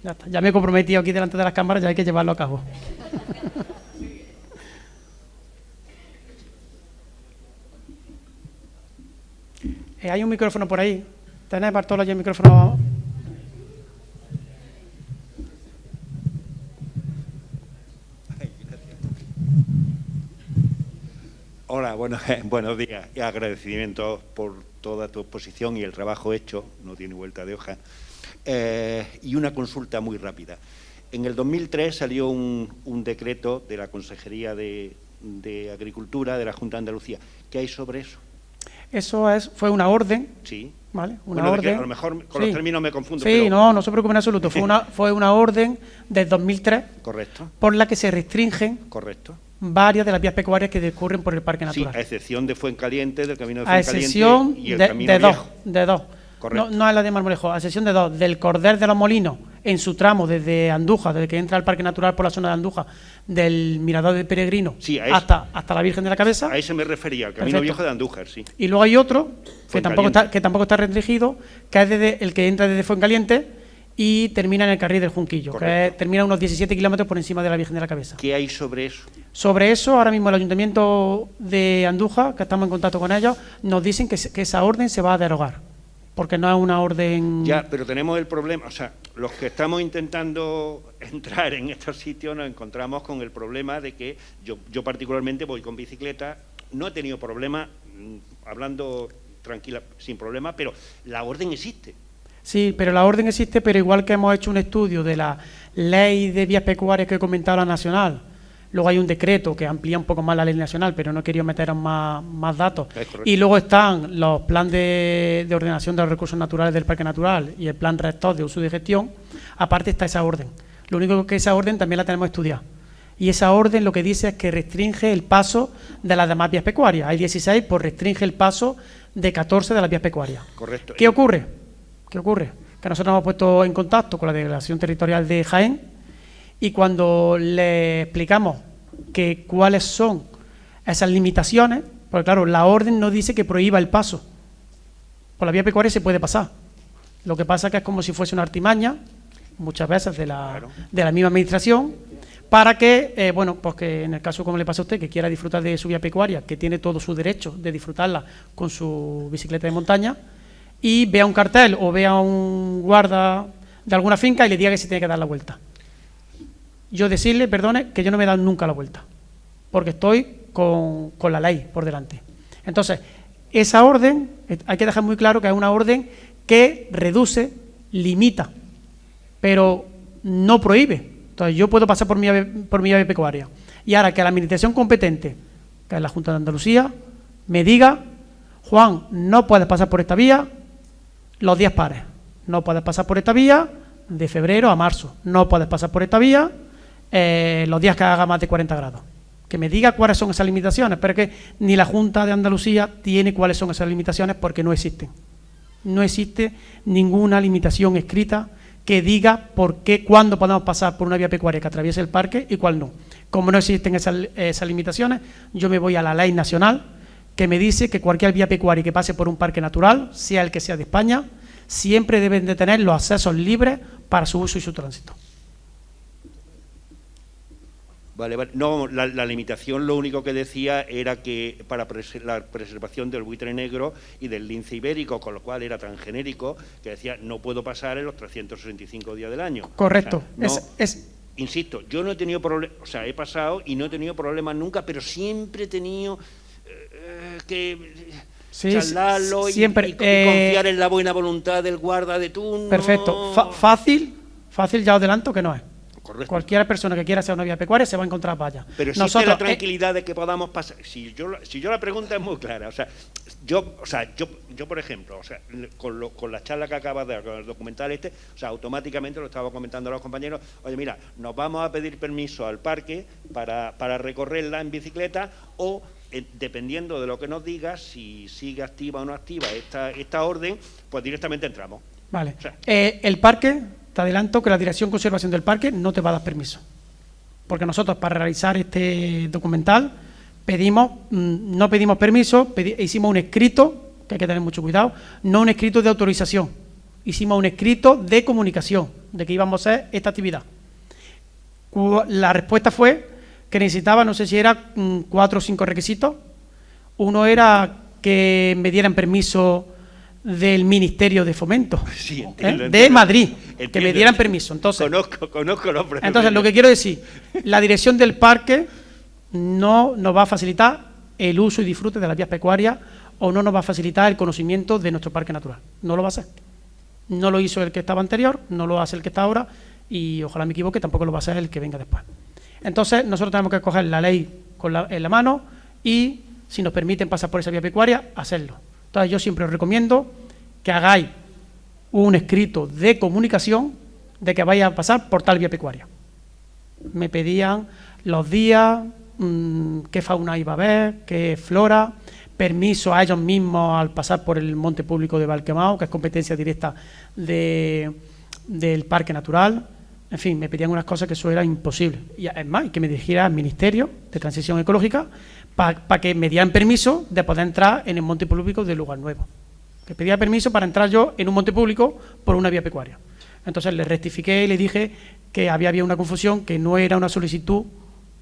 Ya está. Ya me he comprometido aquí delante de las cámaras, ya hay que llevarlo a cabo. Hay un micrófono por ahí. ¿Tenés, Bartolo, ya el micrófono? Hola, buenos días y agradecimientos por toda tu exposición y el trabajo hecho, no tiene vuelta de hoja. Y una consulta muy rápida. En el 2003 salió un decreto de la Consejería de Agricultura de la Junta de Andalucía. ¿Qué hay sobre eso? Eso fue una orden. Sí. ¿Vale? Una orden. A lo mejor con los términos me confundo. Sí, pero... no se preocupe en absoluto. Fue una orden del 2003. Correcto. Por la que se restringen. Correcto. Varias de las vías pecuarias que discurren por el Parque Natural. Sí, a excepción de Fuencaliente, del camino de Fuencaliente. A excepción y el camino de dos. Correcto. No es la de Marmolejo, a excepción de dos. Del Cordel de los Molinos, en su tramo desde Andújar, desde que entra al Parque Natural por la zona de Andújar, del Mirador de Peregrino, sí, hasta la Virgen de la Cabeza. A ese me refería, al camino viejo de Andújar, sí. Y luego hay otro, que tampoco está restringido, que es el que entra desde Fuencaliente y termina en el Carril del Junquillo, que termina unos 17 kilómetros por encima de la Virgen de la Cabeza. ¿Qué hay sobre eso? Sobre eso, ahora mismo el Ayuntamiento de Andújar, que estamos en contacto con ellos, nos dicen que esa orden se va a derogar, porque no es una orden... Ya, pero tenemos el problema, o sea, los que estamos intentando entrar en estos sitios nos encontramos con el problema de que yo particularmente voy con bicicleta, no he tenido problema, hablando tranquila, sin problema, pero la orden existe. Sí, pero la orden existe, pero igual que hemos hecho un estudio de la ley de vías pecuarias que he comentado la nacional, luego hay un decreto que amplía un poco más la ley nacional, pero no he querido meter más datos. Y luego están los planes de ordenación de los recursos naturales del Parque Natural y el plan rector de uso y de gestión. Aparte está esa orden. Lo único que esa orden también la tenemos estudiada. Y esa orden lo que dice es que restringe el paso de las demás vías pecuarias. Hay 16, pues restringe el paso de 14 de las vías pecuarias. Correcto. ¿Qué ocurre? Que nosotros nos hemos puesto en contacto con la Delegación Territorial de Jaén, y cuando le explicamos que cuáles son esas limitaciones, porque claro, la orden no dice que prohíba el paso. Por la vía pecuaria se puede pasar. Lo que pasa es que es como si fuese una artimaña, muchas veces de la misma administración, para que, pues que en el caso como le pasa a usted, que quiera disfrutar de su vía pecuaria, que tiene todo su derecho de disfrutarla con su bicicleta de montaña, y vea un cartel o vea un guarda de alguna finca y le diga que se tiene que dar la vuelta. Yo decirle, perdone, que yo no me he dado nunca la vuelta, porque estoy con la ley por delante. Entonces, esa orden, hay que dejar muy claro que es una orden que reduce, limita, pero no prohíbe. Entonces, yo puedo pasar por mi vía pecuaria. Y ahora que la administración competente, que es la Junta de Andalucía, me diga, Juan, no puedes pasar por esta vía los días pares, no puedes pasar por esta vía de febrero a marzo, no puedes pasar por esta vía los días que haga más de 40 grados. Que me diga cuáles son esas limitaciones, pero que ni la Junta de Andalucía tiene cuáles son esas limitaciones porque no existen. No existe ninguna limitación escrita que diga por qué, cuándo podemos pasar por una vía pecuaria que atraviese el parque y cuál no. Como no existen esas limitaciones, yo me voy a la ley nacional que me dice que cualquier vía pecuaria que pase por un parque natural, sea el que sea de España, siempre deben de tener los accesos libres para su uso y su tránsito. Vale, vale. No, la limitación lo único que decía era que para la preservación del buitre negro y del lince ibérico, con lo cual era tan genérico, que decía no puedo pasar en los 365 días del año. Correcto. O sea, insisto, yo no he tenido problemas, o sea, he pasado y no he tenido problemas nunca, pero siempre he tenido que charlarlo siempre, y confiar en la buena voluntad del guarda de turno. Perfecto. Fácil ya os adelanto que no es. Correcto. Cualquier persona que quiera hacer una vía pecuaria se va a encontrar vallas. Pero existe la tranquilidad de que podamos pasar. Si yo la pregunta es muy clara, o sea, yo por ejemplo, o sea, con la charla que acabas de dar, con el documental o sea, automáticamente lo estaba comentando a los compañeros, oye, mira, nos vamos a pedir permiso al parque para recorrerla en bicicleta o dependiendo de lo que nos diga, si sigue activa o no activa esta orden, pues directamente entramos. Vale. O sea, el parque, te adelanto que la Dirección de Conservación del Parque no te va a dar permiso. Porque nosotros para realizar este documental no pedimos permiso, hicimos un escrito, que hay que tener mucho cuidado, no un escrito de autorización, hicimos un escrito de comunicación de que íbamos a hacer esta actividad. La respuesta fue que necesitaba, no sé si era 4 o 5 requisitos. Uno era que me dieran permiso del Ministerio de Fomento, sí, entiendo, de Madrid, entiendo, que me dieran permiso. Entonces, conozco los procesos. Entonces, lo que quiero decir, la dirección del parque no nos va a facilitar el uso y disfrute de las vías pecuarias o no nos va a facilitar el conocimiento de nuestro parque natural. No lo va a hacer. No lo hizo el que estaba anterior, no lo hace el que está ahora y ojalá me equivoque, tampoco lo va a hacer el que venga después. Entonces, nosotros tenemos que coger la ley en la mano y, si nos permiten pasar por esa vía pecuaria, hacerlo. Entonces, yo siempre os recomiendo que hagáis un escrito de comunicación de que vaya a pasar por tal vía pecuaria. Me pedían los días, qué fauna iba a haber, qué flora, permiso a ellos mismos al pasar por el monte público de Valquemao, que es competencia directa del Parque Natural. En fin, me pedían unas cosas que eso era imposible. Y además, que me dirigiera al Ministerio de Transición Ecológica para que me dieran permiso de poder entrar en el monte público del lugar nuevo. Que pedía permiso para entrar yo en un monte público por una vía pecuaria. Entonces le rectifiqué y le dije que había una confusión, que no era una solicitud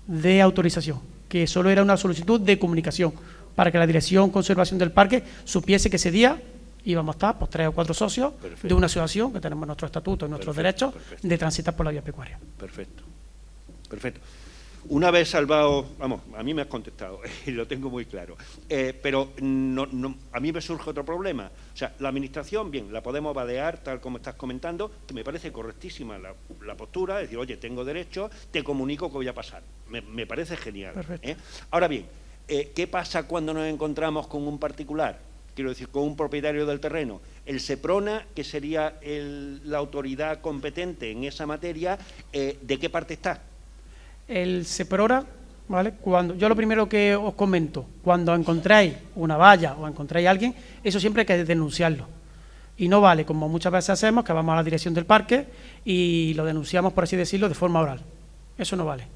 de autorización, que solo era una solicitud de comunicación, para que la Dirección de Conservación del Parque supiese que ese día íbamos a estar pues 3 o 4 socios de una asociación que tenemos nuestro estatuto y nuestros derechos de transitar por la vía pecuaria. Perfecto. Una vez salvado, vamos, a mí me has contestado y lo tengo muy claro, pero a mí me surge otro problema. O sea, la administración, bien, la podemos vadear tal como estás comentando, que me parece correctísima la postura, es decir, oye, tengo derecho, te comunico que voy a pasar. Me parece genial. Ahora bien, ¿qué pasa cuando nos encontramos con un particular? Quiero decir, con un propietario del terreno. El SEPRONA, que sería la autoridad competente en esa materia, ¿de qué parte está? El SEPRONA, ¿vale? Yo lo primero que os comento, cuando encontráis una valla o encontráis a alguien, eso siempre hay que denunciarlo. Y no vale, como muchas veces hacemos, que vamos a la dirección del parque y lo denunciamos, por así decirlo, de forma oral. Eso no vale.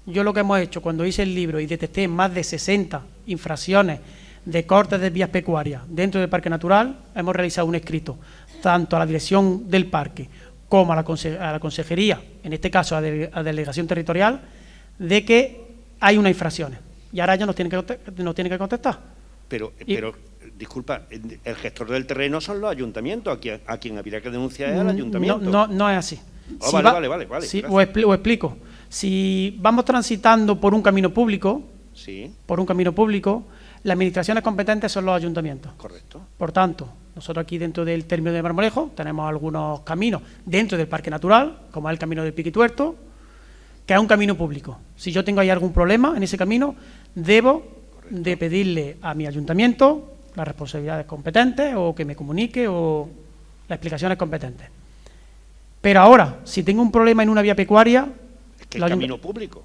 Yo lo que hemos hecho, cuando hice el libro y detecté más de 60 infracciones de cortes de vías pecuarias dentro del Parque Natural, hemos realizado un escrito tanto a la dirección del parque como a la consejería, en este caso a delegación territorial, de que hay unas infracciones. Y ahora ellos nos tienen que contestar. Pero disculpa, el gestor del terreno son los ayuntamientos, a quien habría que denunciar es al ayuntamiento. No es así. Vale. Sí, os explico. Si vamos transitando por un camino público, las administraciones competentes son los ayuntamientos. Correcto. Por tanto, nosotros aquí dentro del término de Marmolejo tenemos algunos caminos dentro del Parque Natural, como es el camino del Piquituerto, que es un camino público. Si yo tengo ahí algún problema en ese camino, debo de pedirle a mi ayuntamiento las responsabilidades competentes o que me comunique o las explicaciones competentes. Pero ahora, si tengo un problema en una vía pecuaria... Es que es camino público.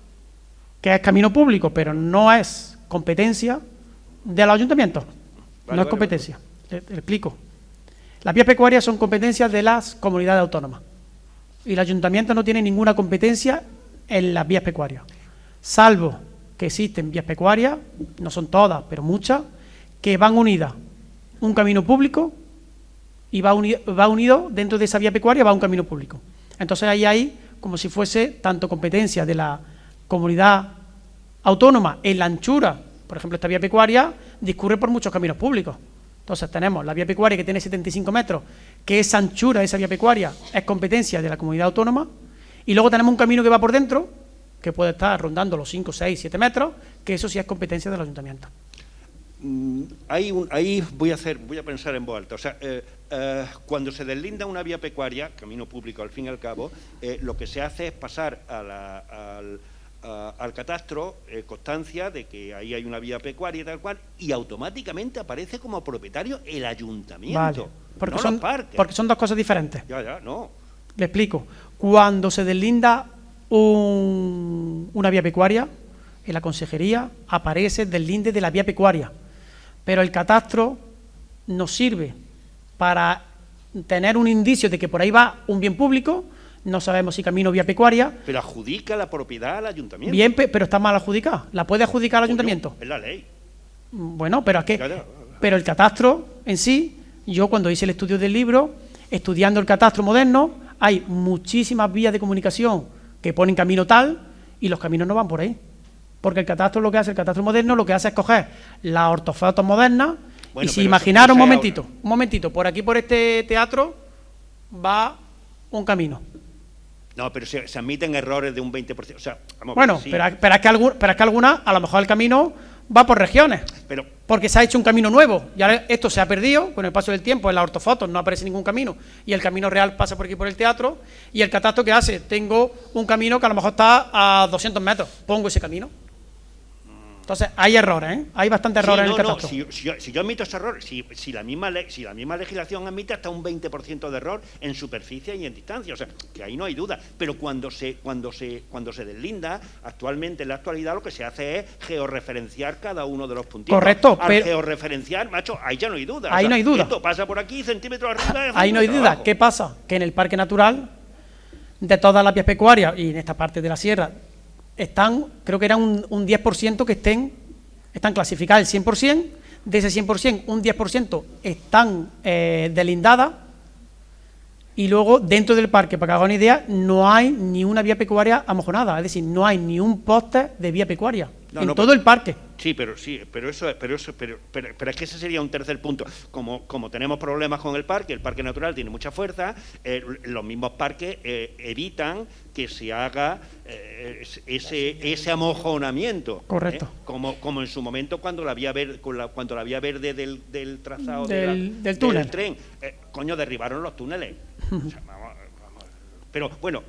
Que es camino público, pero no es competencia del ayuntamiento. No es competencia. Te explico. Las vías pecuarias son competencias de las comunidades autónomas. Y el ayuntamiento no tiene ninguna competencia en las vías pecuarias. Salvo que existen vías pecuarias, no son todas, pero muchas, que van unidas un camino público y va unido dentro de esa vía pecuaria, va un camino público. Entonces ahí hay como si fuese tanto competencia de la comunidad autónoma en la anchura. Por ejemplo, esta vía pecuaria discurre por muchos caminos públicos. Entonces tenemos la vía pecuaria que tiene 75 metros, que esa anchura de esa vía pecuaria es competencia de la comunidad autónoma, y luego tenemos un camino que va por dentro, que puede estar rondando los 5, 6, 7 metros, que eso sí es competencia del ayuntamiento. Ahí voy a pensar en voz alta. O sea, cuando se deslinda una vía pecuaria, camino público al fin y al cabo, lo que se hace es pasar al catastro constancia de que ahí hay una vía pecuaria y tal cual, y automáticamente aparece como propietario el ayuntamiento. Vale, porque, no los parques. Porque son dos cosas diferentes. Ya, no. Le explico. Cuando se deslinda una vía pecuaria, en la consejería aparece el deslinde de la vía pecuaria, pero el catastro nos sirve para tener un indicio de que por ahí va un bien público. No sabemos si camino o vía pecuaria. Pero adjudica la propiedad al ayuntamiento. Bien, pero está mal adjudicada. ¿La puede adjudicar al ayuntamiento? Es la ley. Bueno, pero ¿a qué? Pero el catastro en sí, yo cuando hice el estudio del libro, estudiando el catastro moderno, hay muchísimas vías de comunicación que ponen camino tal y los caminos no van por ahí. Porque el catastro el catastro moderno lo que hace es coger las ortofotos modernas y si imaginaron, un momentito, por aquí por este teatro va un camino. No, pero se admiten errores de un 20%. O sea, bueno, sí. pero es que algunas, a lo mejor el camino va por regiones. Porque se ha hecho un camino nuevo. Y ahora esto se ha perdido con el paso del tiempo. En las ortofotos no aparece ningún camino. Y el camino real pasa por aquí por el teatro. Y el catastro, ¿qué hace? Tengo un camino que a lo mejor está a 200 metros. Pongo ese camino. Entonces, hay errores, ¿eh? Hay bastantes errores en el catastro. Si yo admito ese error, si la misma legislación admite hasta un 20% de error en superficie y en distancia, o sea, que ahí no hay duda. Pero cuando se deslinda, actualmente, en la actualidad, lo que se hace es georreferenciar cada uno de los puntitos. Correcto. Al georreferenciar, macho, ahí ya no hay duda. Ahí no hay duda. Esto pasa por aquí, centímetros arriba. Ahí no hay duda. Abajo. ¿Qué pasa? Que en el parque natural, de todas las vías pecuarias y en esta parte de la sierra, creo que era un 10% que están clasificadas el 100%, de ese 100%, un 10% están delindadas, y luego dentro del parque, para que hagan una idea, no hay ni una vía pecuaria amojonada, es decir, no hay ni un poste de vía pecuaria todo el parque. Sí, pero es que ese sería un tercer punto. Como tenemos problemas con el parque natural tiene mucha fuerza, los mismos parques evitan que se haga ese amojonamiento. Correcto. Como en su momento cuando la vía verde del trazado del túnel. del tren, derribaron los túneles. O sea, pero bueno,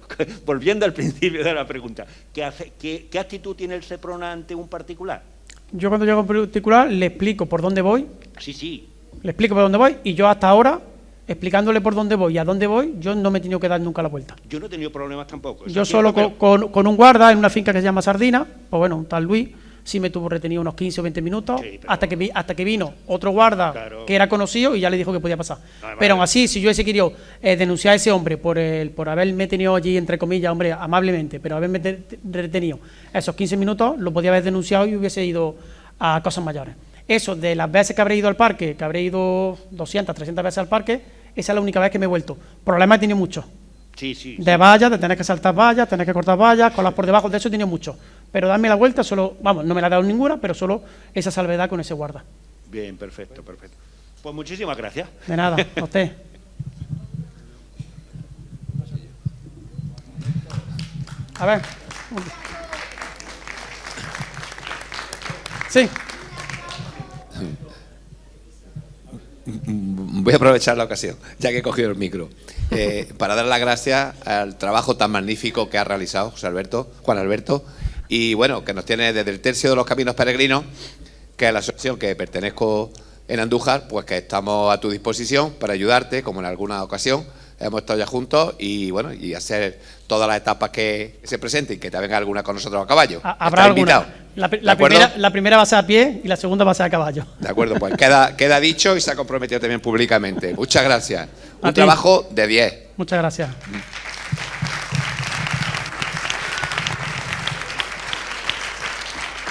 volviendo al principio de la pregunta, ¿qué actitud tiene el Seprona ante un particular? Yo cuando llego a un particular le explico por dónde voy. Sí. Le explico por dónde voy y yo hasta ahora, explicándole por dónde voy y a dónde voy, yo no me he tenido que dar nunca la vuelta. Yo no he tenido problemas tampoco. Yo solo con un guarda en una finca que se llama Sardina, pues bueno, un tal Luis, sí me tuvo retenido unos 15 o 20 minutos, sí, hasta que vino otro guarda, claro, que era conocido y ya le dijo que podía pasar. Pero aún así, si yo hubiese querido denunciar a ese hombre por haberme tenido allí, entre comillas, hombre, amablemente, pero haberme retenido esos 15 minutos, lo podía haber denunciado y hubiese ido a cosas mayores. Eso de las veces que habré ido al parque, que habré ido 200, 300 veces al parque, esa es la única vez que me he vuelto. Problemas he tenido muchos. Sí. De vallas, de tener que saltar vallas, tener que cortar vallas, colas por debajo, de eso he tenido mucho. Pero darme la vuelta solo, no me la he dado ninguna, pero solo esa salvedad con ese guarda. Bien, perfecto. Pues muchísimas gracias. De nada, a usted. A ver. Sí. voy a aprovechar la ocasión, ya que he cogido el micro, para dar las gracias al trabajo tan magnífico que ha realizado Juan Alberto, y bueno, que nos tiene desde el Tercio de los Caminos Peregrinos, que es la asociación que pertenezco en Andújar, pues que estamos a tu disposición para ayudarte, como en alguna ocasión hemos estado ya juntos, y bueno, y hacer todas las etapas que se presenten, que te venga alguna con nosotros a caballo. Habrá alguna. La primera va a ser a pie y la segunda va a ser a caballo. De acuerdo, pues queda dicho y se ha comprometido también públicamente. Muchas gracias. Un trabajo de 10. Muchas gracias.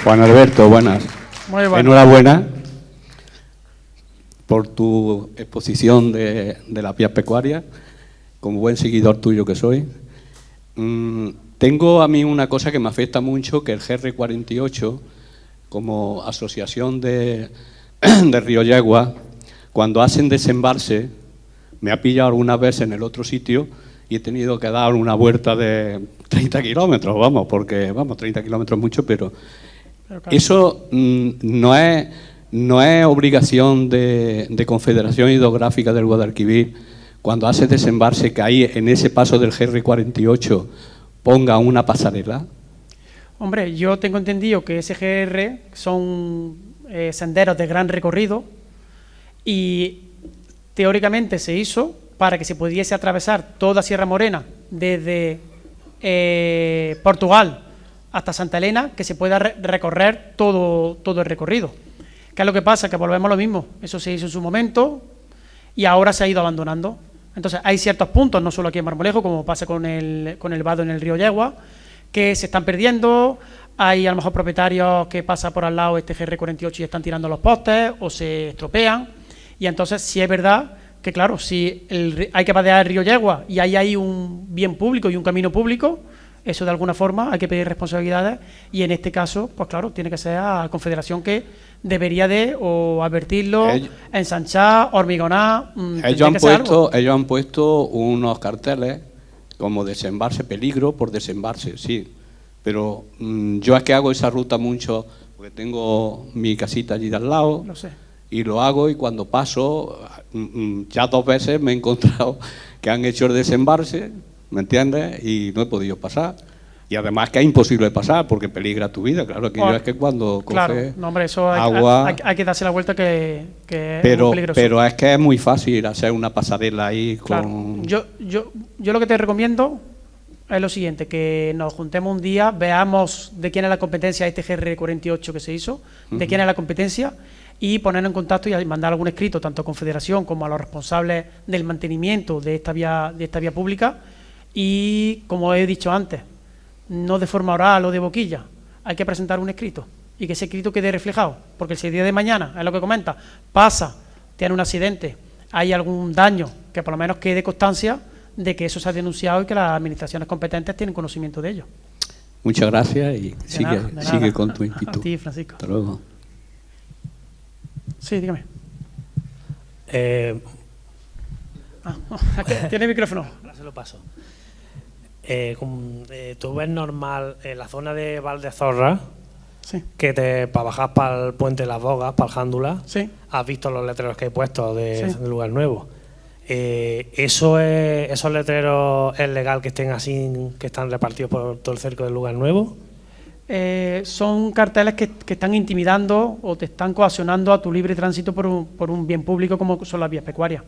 Juan Alberto, buenas. Muy buenas. Enhorabuena por tu exposición de las vías pecuarias, como buen seguidor tuyo que soy. Tengo a mí una cosa que me afecta mucho, que el GR48, como asociación de Río Yegua, cuando hacen desembarse, me ha pillado algunas veces en el otro sitio y he tenido que dar una vuelta de 30 kilómetros, vamos, porque, 30 kilómetros es mucho, pero claro, eso no es obligación de Confederación Hidrográfica del Guadalquivir, cuando hace desembarse, que ahí en ese paso del GR48 ponga una pasarela. Hombre, yo tengo entendido que ese GR son senderos de gran recorrido y teóricamente se hizo para que se pudiese atravesar toda Sierra Morena desde Portugal hasta Santa Elena, que se pueda recorrer todo el recorrido. ¿Qué es lo que pasa? Que volvemos a lo mismo. Eso se hizo en su momento y ahora se ha ido abandonando. Entonces hay ciertos puntos, no solo aquí en Marmolejo, como pasa con el vado en el río Yegua, que se están perdiendo. Hay a lo mejor propietarios que pasan por al lado este GR48 y están tirando los postes o se estropean. Y entonces sí es verdad que, claro, si hay que vadear el río Yegua y hay un bien público y un camino público, eso de alguna forma hay que pedir responsabilidades y en este caso, pues claro, tiene que ser a la Confederación que debería de o advertirlo, ensanchar, hormigonar. Ellos han puesto unos carteles como desembarse, peligro por desembarse, sí, pero yo es que hago esa ruta mucho, porque tengo mi casita allí de al lado. Lo sé. Y lo hago y cuando paso, ya 2 veces me he encontrado que han hecho el desembarse, ¿me entiendes? Y no he podido pasar. Y además que es imposible pasar porque peligra tu vida, claro. Que yo es que cuando coges agua... Hay que darse la vuelta que es muy peligroso. Pero es que es muy fácil hacer una pasarela ahí con... Claro. Yo lo que te recomiendo es lo siguiente, que nos juntemos un día, veamos de quién es la competencia este GR48 que se hizo, de quién es la competencia, y ponernos en contacto y mandar algún escrito tanto a Confederación como a los responsables del mantenimiento de esta vía pública y, como he dicho antes, no de forma oral o de boquilla, hay que presentar un escrito y que ese escrito quede reflejado, porque si el día de mañana, es lo que comenta, pasa, tiene un accidente, hay algún daño, que por lo menos quede constancia de que eso se ha denunciado y que las administraciones competentes tienen conocimiento de ello. Muchas gracias y sigue con tu inquietud. A ti, Francisco. Hasta luego. Sí, dígame. ¿Tiene micrófono? Ahora se lo paso. ¿Tú ves normal en la zona de Valdezorra, sí, que para bajar para el Puente de las Bogas, para el Jándula, sí, has visto los letreros que hay puestos de Lugar Nuevo? ¿Esos letreros es legal que estén así, que están repartidos por todo el cerco del Lugar Nuevo? Son carteles que están intimidando o te están coaccionando a tu libre tránsito por un bien público como son las vías pecuarias.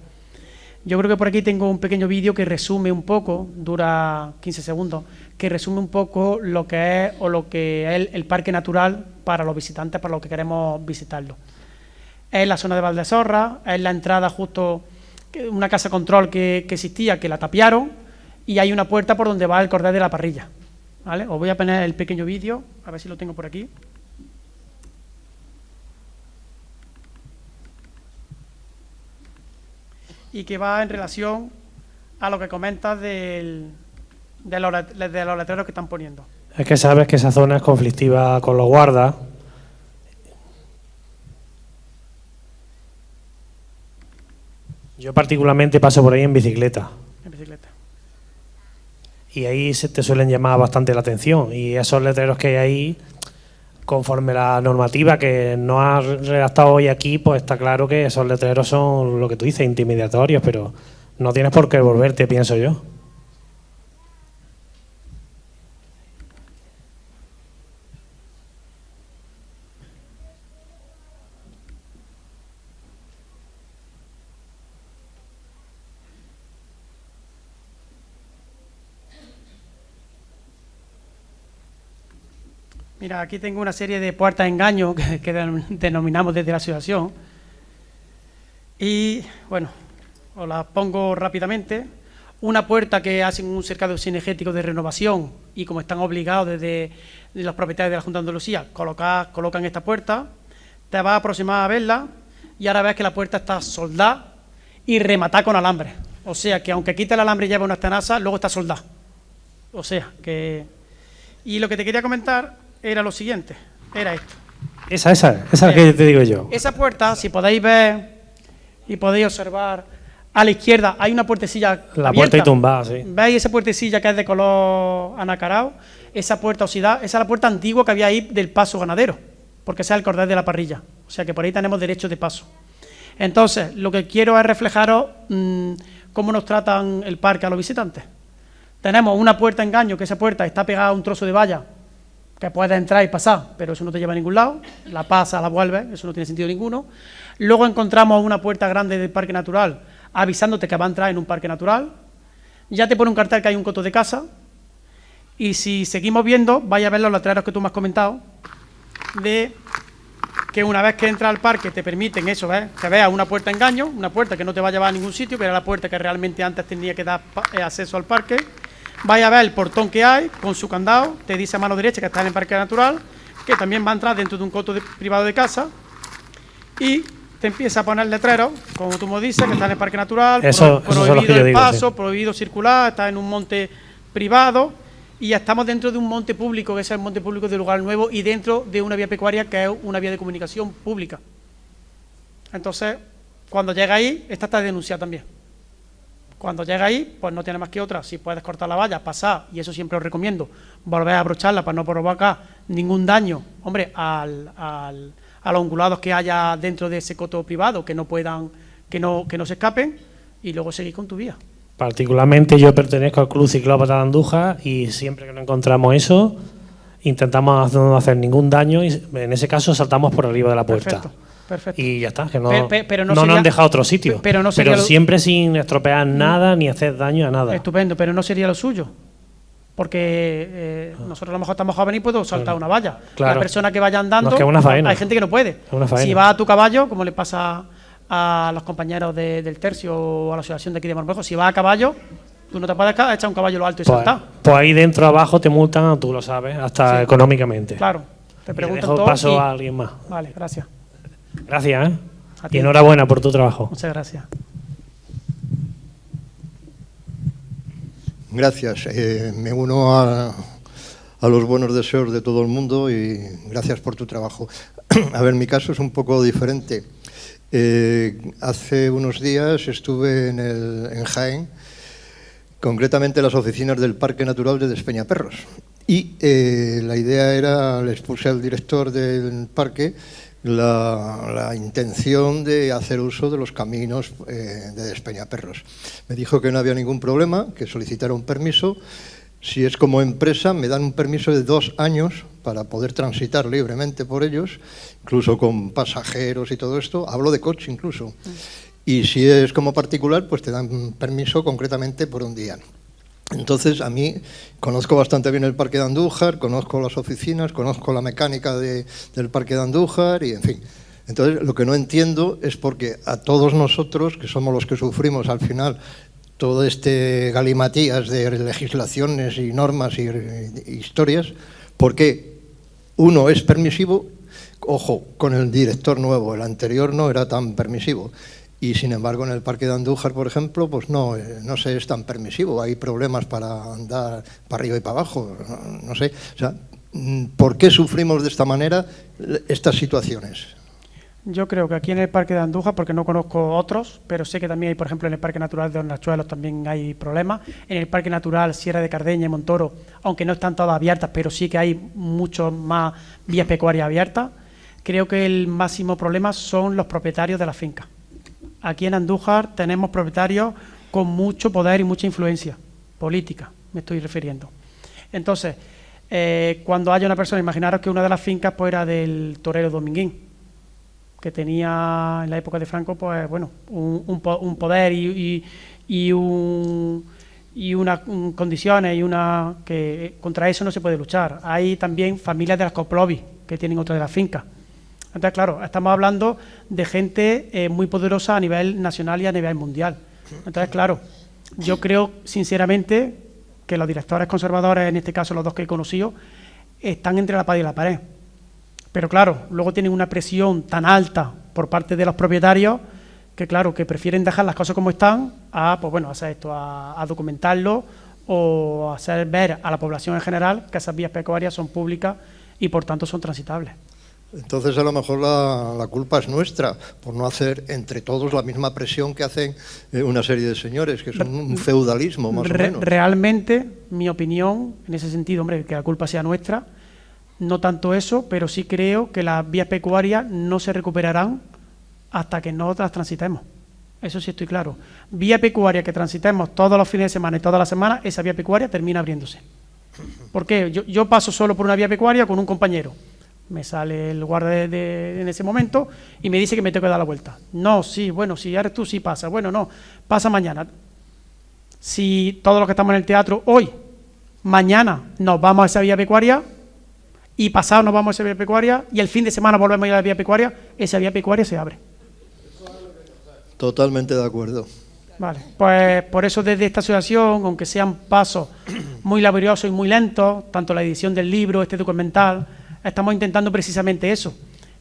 Yo creo que por aquí tengo un pequeño vídeo que resume un poco, dura 15 segundos, que resume un poco lo que es el parque natural para los visitantes, para los que queremos visitarlo. Es la zona de Valdezorra, es la entrada justo, una casa control que existía, que la tapiaron, y hay una puerta por donde va el cordel de la parrilla. ¿Vale? Os voy a poner el pequeño vídeo, a ver si lo tengo por aquí. Y que va en relación a lo que comentas de los letreros que están poniendo. Es que sabes que esa zona es conflictiva con los guardas. Yo particularmente paso por ahí en bicicleta. En bicicleta. Y ahí te suelen llamar bastante la atención. Y esos letreros que hay ahí, conforme la normativa que nos ha redactado hoy aquí, pues está claro que esos letreros son lo que tú dices, intimidatorios, pero no tienes por qué volverte, pienso yo. Mira, aquí tengo una serie de puertas de engaño que denominamos desde la asociación. Y, bueno, os las pongo rápidamente. Una puerta que hacen un cercado sinergético de renovación y como están obligados desde los propietarios de la Junta de Andalucía, colocan esta puerta, te vas a aproximar a verla y ahora ves que la puerta está soldada y rematada con alambre. O sea, que aunque quite el alambre y lleve unas tenazas, luego está soldada. O sea, que... Y lo que te quería comentar era lo siguiente, era esto. Esa es la que te digo yo. Esa puerta, si podéis ver y podéis observar, a la izquierda hay una puertecilla La abierta. puerta y tumbada, sí. ¿Veis esa puertecilla que es de color anacarado? Esa puerta oxidada, esa es la puerta antigua que había ahí del paso ganadero, porque ese es el cordel de la parrilla. O sea que por ahí tenemos derecho de paso. Entonces, lo que quiero es reflejaros cómo nos tratan el parque a los visitantes. Tenemos una puerta engaño, que esa puerta está pegada a un trozo de valla, que puedes entrar y pasar, pero eso no te lleva a ningún lado, la pasas, la vuelves, eso no tiene sentido ninguno. Luego encontramos una puerta grande del parque natural, avisándote que va a entrar en un parque natural, ya te pone un cartel que hay un coto de casa, y si seguimos viendo, vais a ver los letreros que tú me has comentado, de que una vez que entras al parque te permiten eso, ¿ves? Que veas una puerta engaño, una puerta que no te va a llevar a ningún sitio, que era la puerta que realmente antes tenía que dar acceso al parque. Vais a ver el portón que hay con su candado, te dice a mano derecha que está en el parque natural, que también va a entrar dentro de un coto privado de casa, y te empieza a poner letreros, como tú me dices, que está en el parque natural, prohibido el paso, prohibido circular, está en un monte privado, y ya estamos dentro de un monte público, que es el monte público de Lugar Nuevo, y dentro de una vía pecuaria que es una vía de comunicación pública. Entonces, cuando llega ahí, esta está denunciada también. Cuando llega ahí, pues no tiene más que otra. Si puedes cortar la valla, pasar, y eso siempre os recomiendo, volver a abrocharla para no provocar ningún daño, hombre, a los ungulados que haya dentro de ese coto privado, que no puedan, que no se escapen, y luego seguir con tu vía. Particularmente yo pertenezco al Club Ciclópata de Andújar y siempre que no encontramos eso, intentamos no hacer ningún daño y en ese caso saltamos por arriba de la puerta. Perfecto. Y ya está, que no, pero no nos han dejado otro sitio. Pero siempre sin estropear nada ni hacer daño a nada. Estupendo, pero no sería lo suyo. Porque nosotros a lo mejor estamos jóvenes y puedo saltar una valla. Claro. La persona que vaya andando, No, es que es una faena. hay gente que no puede. Si va a tu caballo, como le pasa a los compañeros del tercio o a la asociación de aquí de Marmolejo, si vas a caballo, tú no te puedes echar un caballo a lo alto y saltar. Pues ahí dentro abajo te multan, tú lo sabes, hasta económicamente. Claro, te preguntan dejo todo. Paso a alguien más. Vale, gracias. Gracias, A ti. y enhorabuena por tu trabajo. Muchas gracias. Gracias. Me uno a los buenos deseos de todo el mundo y gracias por tu trabajo. A ver, mi caso es un poco diferente. Hace unos días estuve en Jaén, concretamente en las oficinas del Parque Natural de Despeñaperros. Y la idea era, les puse al director del parque la intención de hacer uso de los caminos de Despeñaperros. Me dijo que no había ningún problema, que solicitara un permiso. Si es como empresa, me dan un permiso de 2 años para poder transitar libremente por ellos, incluso con pasajeros y todo esto. Hablo de coche incluso. Y si es como particular, pues te dan permiso concretamente por 1 día. Entonces, a mí conozco bastante bien el Parque de Andújar, conozco las oficinas, conozco la mecánica del Parque de Andújar y, en fin. Entonces, lo que no entiendo es porque a todos nosotros, que somos los que sufrimos al final todo este galimatías de legislaciones y normas y historias, ¿por qué uno es permisivo? Ojo, con el director nuevo, el anterior no era tan permisivo. Y sin embargo en el Parque de Andújar, por ejemplo, pues no se es tan permisivo, hay problemas para andar para arriba y para abajo, no sé. O sea, ¿por qué sufrimos de esta manera estas situaciones? Yo creo que aquí en el Parque de Andújar, porque no conozco otros, pero sé que también hay, por ejemplo, en el Parque Natural de Hornachuelos también hay problemas. En el Parque Natural Sierra de Cardeña y Montoro, aunque no están todas abiertas, pero sí que hay mucho más vías pecuarias abiertas. Creo que el máximo problema son los propietarios de las fincas. Aquí en Andújar tenemos propietarios con mucho poder y mucha influencia política, me estoy refiriendo. Entonces, cuando haya una persona, imaginaros que una de las fincas pues era del torero Dominguín, que tenía en la época de Franco, pues bueno, un poder y unas condiciones y una que contra eso no se puede luchar. Hay también familias de las Coplovis que tienen otra de las fincas. Entonces, claro, estamos hablando de gente muy poderosa a nivel nacional y a nivel mundial. Entonces, claro, yo creo sinceramente que los directores conservadores, en este caso los dos que he conocido, están entre la espada y la pared. Pero claro, luego tienen una presión tan alta por parte de los propietarios que claro, que prefieren dejar las cosas como están a, pues bueno, hacer esto, a documentarlo o hacer ver a la población en general que esas vías pecuarias son públicas y por tanto son transitables. Entonces a lo mejor la culpa es nuestra por no hacer entre todos la misma presión que hacen una serie de señores, que son un feudalismo más o menos. Realmente, mi opinión, en ese sentido, hombre, que la culpa sea nuestra, no tanto eso, pero sí creo que las vías pecuarias no se recuperarán hasta que no las transitemos. Eso sí estoy claro. Vía pecuaria que transitemos todos los fines de semana y todas las semanas, esa vía pecuaria termina abriéndose. ¿Por qué? Yo paso solo por una vía pecuaria con un compañero. Me sale el guardia en ese momento y me dice que me tengo que dar la vuelta. No, sí, bueno, si eres tú, sí pasa. Bueno, no, pasa mañana. Si todos los que estamos en el teatro hoy, mañana nos vamos a esa vía pecuaria y pasado nos vamos a esa vía pecuaria y el fin de semana volvemos a ir a la vía pecuaria, esa vía pecuaria se abre. Totalmente de acuerdo. Vale, pues por eso desde esta asociación, aunque sean pasos muy laboriosos y muy lentos, tanto la edición del libro, este documental, estamos intentando precisamente eso,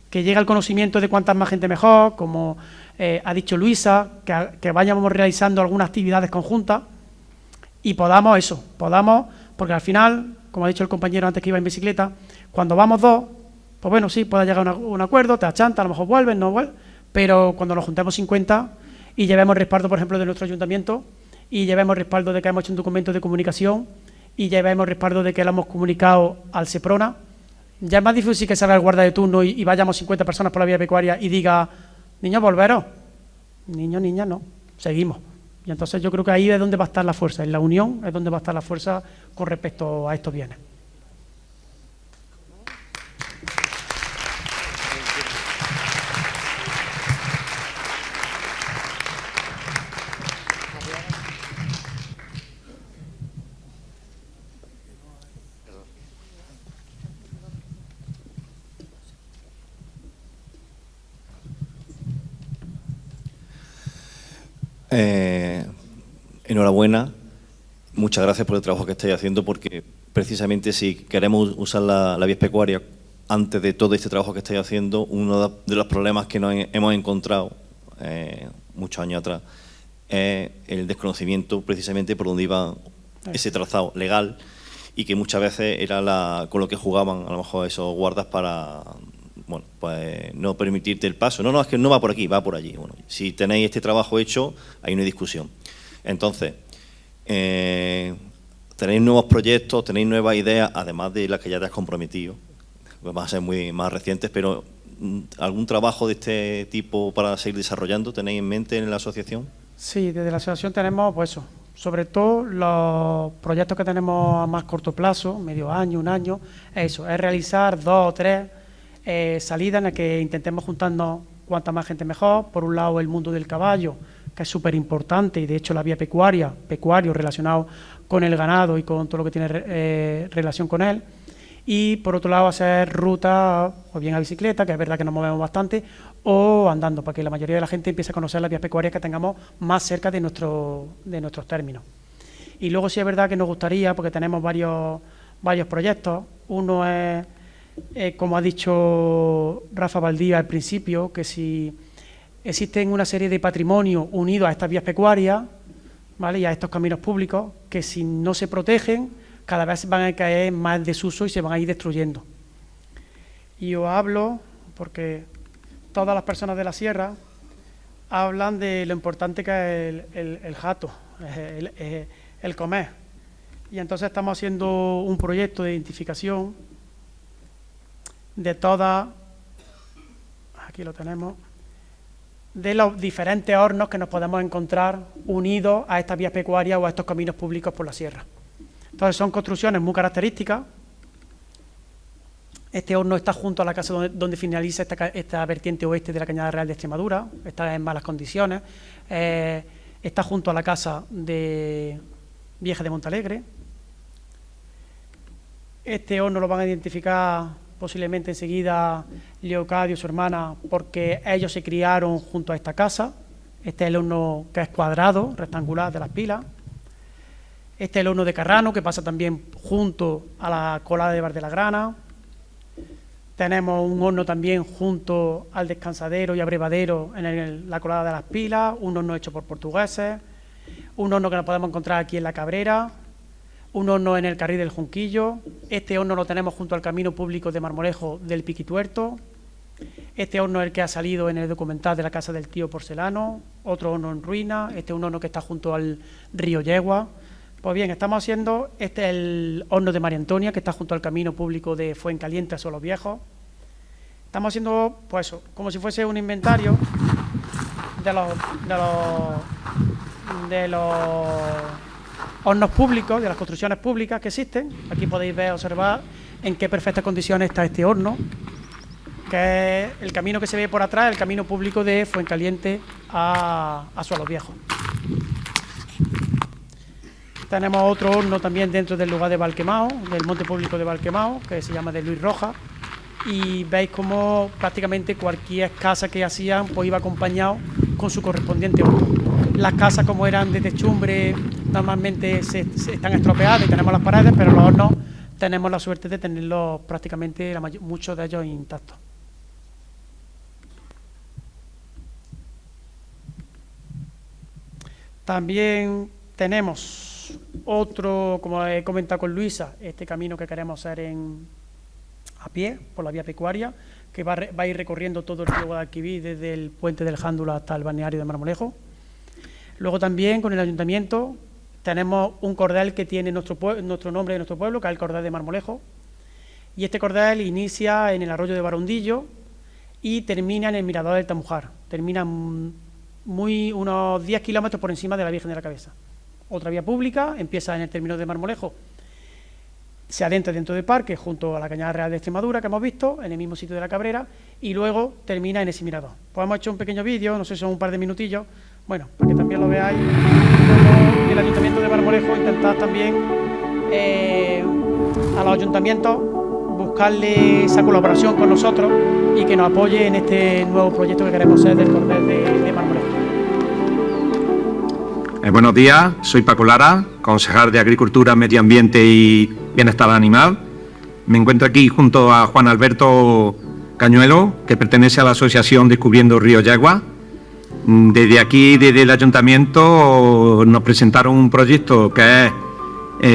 que llegue al conocimiento de cuánta más gente mejor, como ha dicho Luisa, que vayamos realizando algunas actividades conjuntas y podamos, porque al final, como ha dicho el compañero antes que iba en bicicleta, cuando vamos dos, pues bueno, sí, puede llegar a un acuerdo, te achanta, a lo mejor vuelves, no vuelves, pero cuando nos juntemos 50 y llevemos respaldo, por ejemplo, de nuestro ayuntamiento y llevemos respaldo de que hemos hecho un documento de comunicación y llevemos respaldo de que lo hemos comunicado al Seprona, ya es más difícil que salga el guarda de turno y vayamos 50 personas por la vía pecuaria y diga, niños, volveros. Niños, niñas, no, seguimos. Y entonces yo creo que ahí es donde va a estar la fuerza, en la unión es donde va a estar la fuerza con respecto a estos bienes. Enhorabuena, muchas gracias por el trabajo que estáis haciendo, porque precisamente si queremos usar la vía pecuaria antes de todo este trabajo que estáis haciendo, uno de los problemas que nos hemos encontrado muchos años atrás es el desconocimiento precisamente por donde iba ese trazado legal y que muchas veces era con lo que jugaban a lo mejor esos guardas para, bueno, pues no permitirte el paso. No, es que no va por aquí, va por allí. Bueno, si tenéis este trabajo hecho, hay una discusión. Entonces, tenéis nuevos proyectos, tenéis nuevas ideas, además de las que ya te has comprometido, que van a ser muy más recientes, pero ¿algún trabajo de este tipo para seguir desarrollando tenéis en mente en la asociación? Sí, desde la asociación tenemos, pues eso, sobre todo los proyectos que tenemos a más corto plazo, medio año, un año, es realizar 2 o 3 salidas en las que intentemos juntarnos cuanta más gente mejor. Por un lado, el mundo del caballo, que es súper importante, y de hecho la vía pecuario relacionado con el ganado y con todo lo que tiene relación con él. Y por otro lado, hacer rutas o bien a bicicleta, que es verdad que nos movemos bastante, o andando, para que la mayoría de la gente empiece a conocer las vías pecuarias que tengamos más cerca de nuestros términos. Y luego sí es verdad que nos gustaría, porque tenemos varios proyectos. Uno es, como ha dicho Rafa Baldía al principio, que si existen una serie de patrimonios unidos a estas vías pecuarias, ¿vale?, y a estos caminos públicos, que si no se protegen, cada vez van a caer más en desuso y se van a ir destruyendo. Y os hablo porque todas las personas de la sierra hablan de lo importante que es el jato, el comer. Y entonces estamos haciendo un proyecto de identificación de todas, aquí lo tenemos, de los diferentes hornos que nos podemos encontrar unidos a estas vías pecuarias o a estos caminos públicos por la sierra. Entonces son construcciones muy características. Este horno está junto a la casa donde finaliza esta vertiente oeste de la Cañada Real de Extremadura, está en malas condiciones. Está junto a la casa de Vieja de Montalegre. Este horno lo van a identificar posiblemente enseguida Leocadio y su hermana, porque ellos se criaron junto a esta casa. Este es el horno que es cuadrado, rectangular, de las pilas. Este es el horno de Carrano, que pasa también junto a la colada de Bar de la Grana. Tenemos un horno también junto al descansadero y abrevadero en la colada de las pilas, un horno hecho por portugueses, un horno que nos podemos encontrar aquí en la Cabrera, un horno en el Carril del Junquillo. Este horno lo tenemos junto al camino público de Marmolejo del Piquituerto. Este horno es el que ha salido en el documental de la Casa del Tío Porcelano, otro horno en ruina. Este es un horno que está junto al río Yegua. Pues bien, estamos haciendo, este es el horno de María Antonia, que está junto al camino público de Fuencaliente a Solos Viejos. Estamos haciendo, pues eso, como si fuese un inventario de los hornos públicos, de las construcciones públicas que existen. Aquí podéis ver, observar en qué perfectas condiciones está este horno, que es el camino que se ve por atrás, el camino público de Fuencaliente a Solos Viejos. Tenemos otro horno también dentro del lugar de Valquemao, del monte público de Valquemao, que se llama de Luis Rojas, y veis cómo prácticamente cualquier casa que hacían pues iba acompañado con su correspondiente horno. Las casas, como eran de techumbre, normalmente están estropeadas y tenemos las paredes, pero los hornos tenemos la suerte de tenerlos prácticamente muchos de ellos intactos. También tenemos otro, como he comentado con Luisa, este camino que queremos hacer a pie, por la vía pecuaria, que va a ir recorriendo todo el río Guadalquivir, desde el puente del Jándula hasta el balneario de Marmolejo. Luego también con el ayuntamiento tenemos un cordel que tiene nuestro nombre de nuestro pueblo, que es el cordel de Marmolejo, y este cordel inicia en el arroyo de Barondillo y termina en el mirador del Tamujar, termina unos 10 kilómetros por encima de la Virgen de la Cabeza. Otra vía pública, empieza en el término de Marmolejo, se adentra dentro del parque junto a la Cañada Real de Extremadura que hemos visto, en el mismo sitio de la Cabrera, y luego termina en ese mirador. Pues hemos hecho un pequeño vídeo, no sé si son un par de minutillos, bueno, para que también lo veáis, como el Ayuntamiento de Marmolejo intentar también a los ayuntamientos buscarle esa colaboración con nosotros y que nos apoye en este nuevo proyecto que queremos hacer del cordel de Marmolejo. Buenos días, soy Paco Lara, concejal de Agricultura, Medio Ambiente y Bienestar Animal. Me encuentro aquí junto a Juan Alberto Cañuelo, que pertenece a la asociación Descubriendo Río Yegua. Desde aquí, desde el ayuntamiento, nos presentaron un proyecto que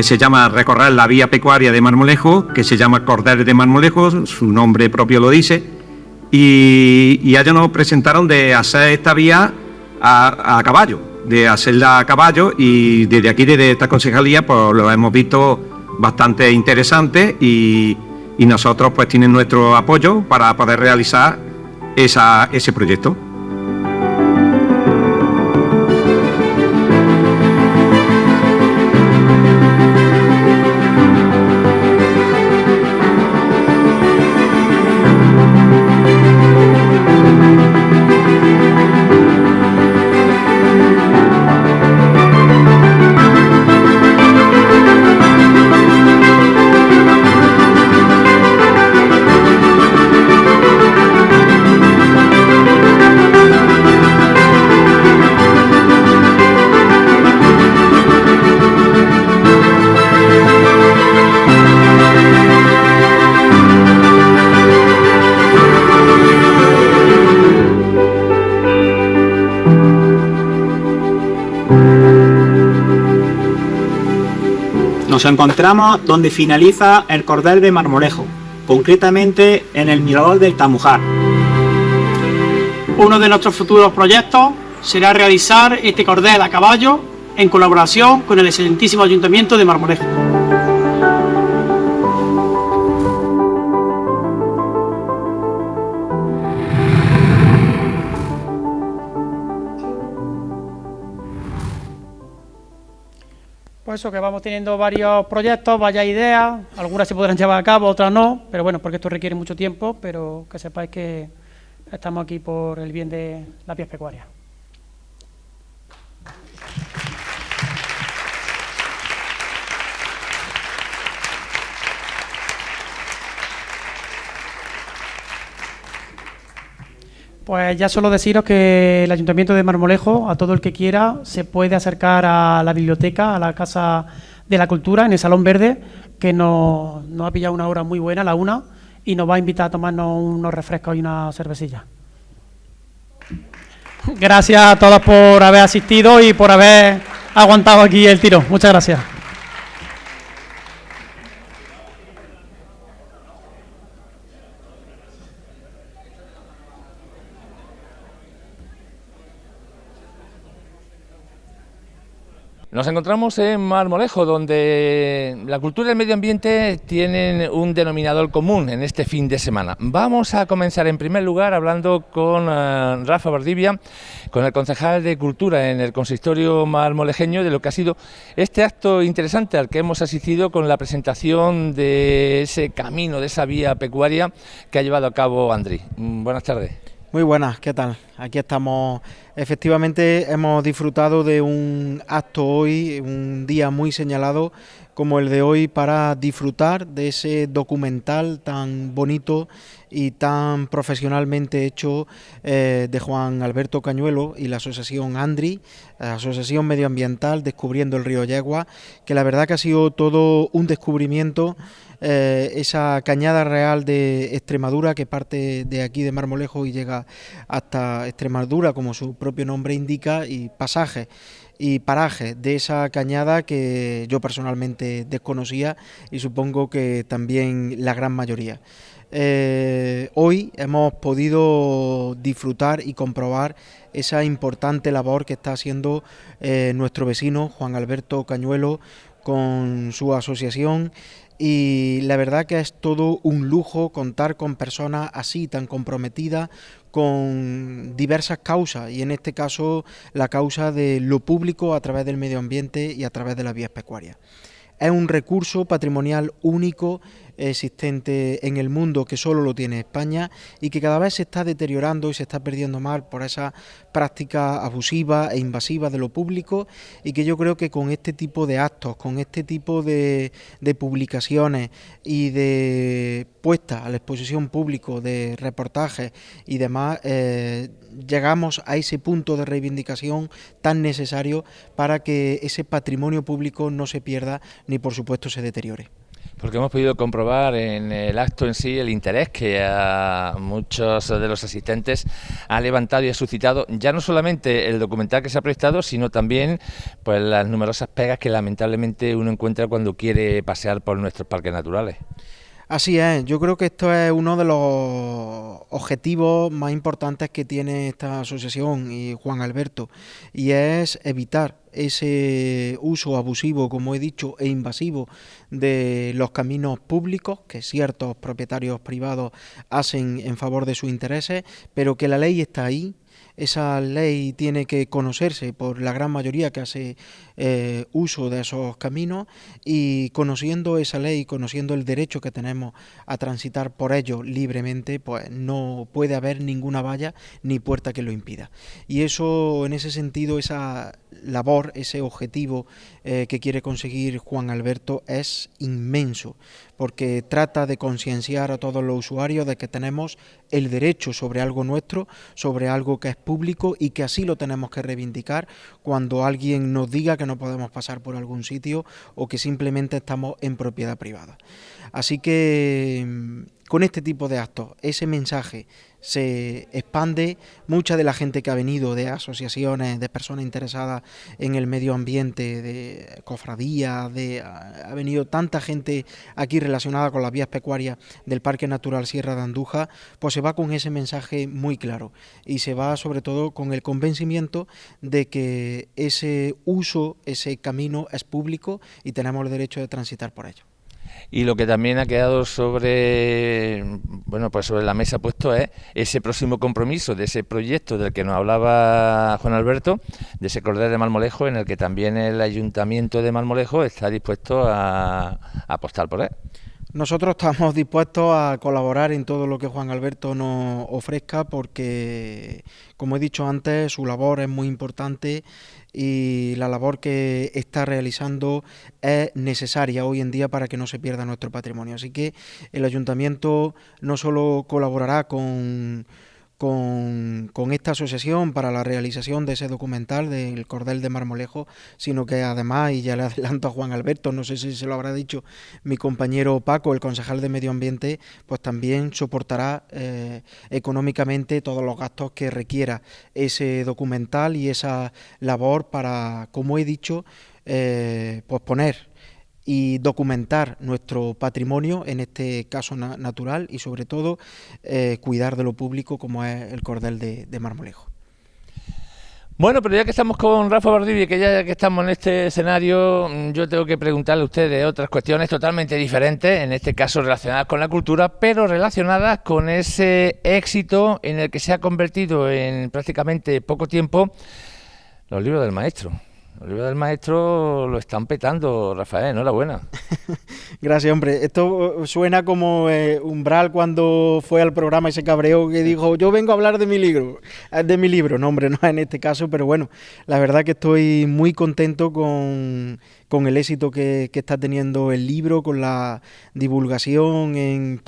se llama Recorrer la vía pecuaria de Marmolejo, que se llama Cordel de Marmolejo, su nombre propio lo dice, y ellos nos presentaron de hacer esta vía a caballo, de hacerla a caballo, y desde aquí, desde esta concejalía, pues lo hemos visto bastante interesante y nosotros pues tienen nuestro apoyo para poder realizar ese proyecto. Nos encontramos donde finaliza el cordel de Marmolejo, concretamente en el mirador del Tamujar. Uno de nuestros futuros proyectos será realizar este cordel a caballo en colaboración con el excelentísimo Ayuntamiento de Marmolejo. Pues eso, que vamos teniendo varios proyectos, varias ideas, algunas se podrán llevar a cabo, otras no, pero bueno, porque esto requiere mucho tiempo, pero que sepáis que estamos aquí por el bien de las vías pecuarias. Pues ya solo deciros que el Ayuntamiento de Marmolejo, a todo el que quiera, se puede acercar a la biblioteca, a la Casa de la Cultura, en el Salón Verde, que nos ha pillado una hora muy buena, la 1, y nos va a invitar a tomarnos unos refrescos y una cervecilla. Gracias a todos por haber asistido y por haber aguantado aquí el tiro. Muchas gracias. Nos encontramos en Marmolejo, donde la cultura y el medio ambiente tienen un denominador común en este fin de semana. Vamos a comenzar en primer lugar hablando con Rafa Valdivia, con el concejal de Cultura en el consistorio marmolejeño, de lo que ha sido este acto interesante al que hemos asistido con la presentación de ese camino, de esa vía pecuaria que ha llevado a cabo Andri. Buenas tardes. Muy buenas, ¿qué tal? Aquí estamos. Efectivamente hemos disfrutado de un acto hoy, un día muy señalado como el de hoy, para disfrutar de ese documental tan bonito y tan profesionalmente hecho de Juan Alberto Cañuelo y la asociación Andri, la asociación medioambiental Descubriendo el Río Yegua, que la verdad que ha sido todo un descubrimiento. Esa cañada real de Extremadura, que parte de aquí de Marmolejo y llega hasta Extremadura, como su propio nombre indica, y pasajes y parajes de esa cañada que yo personalmente desconocía y supongo que también la gran mayoría. Hoy hemos podido disfrutar y comprobar esa importante labor que está haciendo nuestro vecino Juan Alberto Cañuelo con su asociación. Y la verdad que es todo un lujo contar con personas así, tan comprometidas con diversas causas, y en este caso la causa de lo público a través del medio ambiente y a través de las vías pecuarias. Es un recurso patrimonial único existente en el mundo, que solo lo tiene España y que cada vez se está deteriorando y se está perdiendo más por esa práctica abusiva e invasiva de lo público, y que yo creo que con este tipo de actos, con este tipo de publicaciones y de puesta a la exposición pública de reportajes y demás, llegamos a ese punto de reivindicación tan necesario para que ese patrimonio público no se pierda ni por supuesto se deteriore. Porque hemos podido comprobar en el acto en sí el interés que a muchos de los asistentes ha levantado y ha suscitado ya no solamente el documental que se ha proyectado, sino también pues las numerosas pegas que lamentablemente uno encuentra cuando quiere pasear por nuestros parques naturales. Así es, yo creo que esto es uno de los objetivos más importantes que tiene esta asociación y Juan Alberto, y es evitar ese uso abusivo, como he dicho, e invasivo de los caminos públicos que ciertos propietarios privados hacen en favor de sus intereses, pero que la ley está ahí. Esa ley tiene que conocerse por la gran mayoría que hace uso de esos caminos, y conociendo esa ley, conociendo el derecho que tenemos a transitar por ellos libremente, pues no puede haber ninguna valla ni puerta que lo impida. Y eso, en ese sentido, esa labor, ese objetivo que quiere conseguir Juan Alberto es inmenso, porque trata de concienciar a todos los usuarios de que tenemos el derecho sobre algo nuestro, sobre algo que es público, y que así lo tenemos que reivindicar cuando alguien nos diga que no podemos pasar por algún sitio o que simplemente estamos en propiedad privada. Así que con este tipo de actos ese mensaje se expande, mucha de la gente que ha venido, de asociaciones, de personas interesadas en el medio ambiente, de cofradías, ha venido tanta gente aquí relacionada con las vías pecuarias del Parque Natural Sierra de Andújar, pues se va con ese mensaje muy claro y se va sobre todo con el convencimiento de que ese uso, ese camino es público y tenemos el derecho de transitar por ello. Y lo que también ha quedado sobre la mesa puesto es ese próximo compromiso de ese proyecto del que nos hablaba Juan Alberto, de ese cordel de Marmolejo, en el que también el Ayuntamiento de Marmolejo está dispuesto a apostar por él. Nosotros estamos dispuestos a colaborar en todo lo que Juan Alberto nos ofrezca porque, como he dicho antes, su labor es muy importante y la labor que está realizando es necesaria hoy en día para que no se pierda nuestro patrimonio. Así que el Ayuntamiento no solo colaborará con esta asociación para la realización de ese documental del Cordel de Marmolejo, sino que además, y ya le adelanto a Juan Alberto, no sé si se lo habrá dicho mi compañero Paco, el concejal de Medio Ambiente, pues también soportará económicamente todos los gastos que requiera ese documental y esa labor para, como he dicho, pues poner y documentar nuestro patrimonio, en este caso natural, y sobre todo cuidar de lo público como es el Cordel de Marmolejo. Bueno, pero ya que estamos con Rafa Valdivia, que ya que estamos en este escenario, yo tengo que preguntarle a usted de otras cuestiones totalmente diferentes, en este caso relacionadas con la cultura, pero relacionadas con ese éxito en el que se ha convertido en prácticamente poco tiempo los libros del maestro. Los libros del maestro lo están petando, Rafael, enhorabuena. Gracias, hombre. Esto suena como Umbral cuando fue al programa y se cabreó, que dijo, yo vengo a hablar de mi libro. No, hombre, no es en este caso, pero bueno, la verdad que estoy muy contento con el éxito que está teniendo el libro, con la divulgación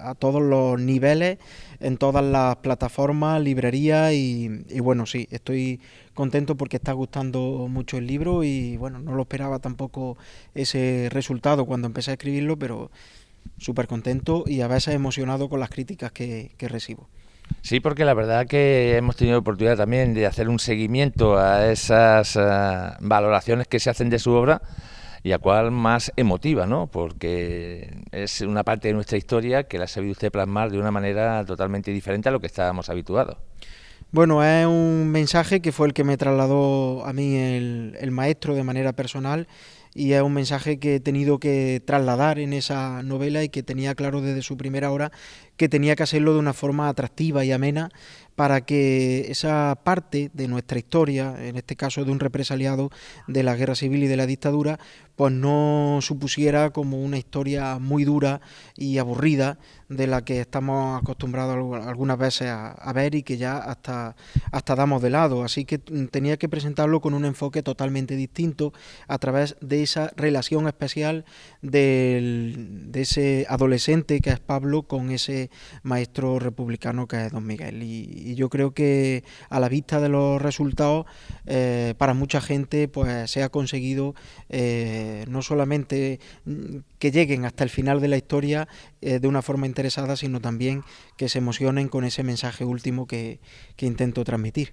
a todos los niveles, en todas las plataformas, librerías y bueno, sí, estoy contento porque está gustando mucho el libro y bueno, no lo esperaba tampoco ese resultado cuando empecé a escribirlo, pero súper contento y a veces emocionado con las críticas que recibo. Sí, porque la verdad que hemos tenido oportunidad también de hacer un seguimiento a esas valoraciones que se hacen de su obra y a cuál más emotiva, ¿no? Porque es una parte de nuestra historia que la ha sabido usted plasmar de una manera totalmente diferente a lo que estábamos habituados. Bueno, es un mensaje que fue el que me trasladó a mí el maestro de manera personal y es un mensaje que he tenido que trasladar en esa novela y que tenía claro desde su primera hora que tenía que hacerlo de una forma atractiva y amena para que esa parte de nuestra historia, en este caso de un represaliado de la guerra civil y de la dictadura, pues no supusiera como una historia muy dura y aburrida de la que estamos acostumbrados algunas veces a ver y que ya hasta damos de lado. Así que tenía que presentarlo con un enfoque totalmente distinto a través de esa relación especial de ese adolescente que es Pablo con ese maestro republicano que es Don Miguel. Y yo creo que a la vista de los resultados, para mucha gente pues se ha conseguido no solamente que lleguen hasta el final de la historia de una forma interesada, sino también que se emocionen con ese mensaje último que intento transmitir.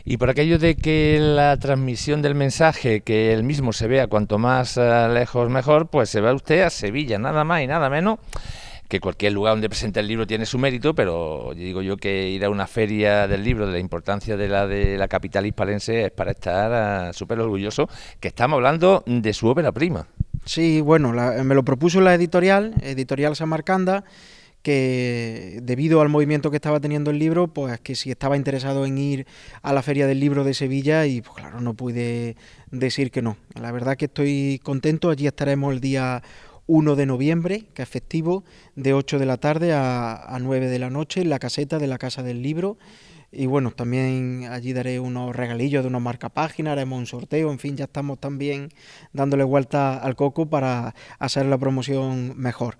Y por aquello de que la transmisión del mensaje, que el mismo se vea cuanto más lejos mejor, pues se va usted a Sevilla, nada más y nada menos, que cualquier lugar donde presente el libro tiene su mérito, pero digo yo que ir a una feria del libro de la importancia de la capital hispalense es para estar súper orgulloso, que estamos hablando de su ópera prima. Sí, bueno, me lo propuso la editorial Samarcanda, que debido al movimiento que estaba teniendo el libro, pues que si estaba interesado en ir a la Feria del Libro de Sevilla y pues claro, no pude decir que no. La verdad que estoy contento, allí estaremos el día 1 de noviembre, que es festivo, de 8 de la tarde a 9 de la noche en la caseta de la Casa del Libro. Y bueno, también allí daré unos regalillos de unos marcapáginas, haremos un sorteo, en fin, ya estamos también dándole vuelta al coco para hacer la promoción mejor.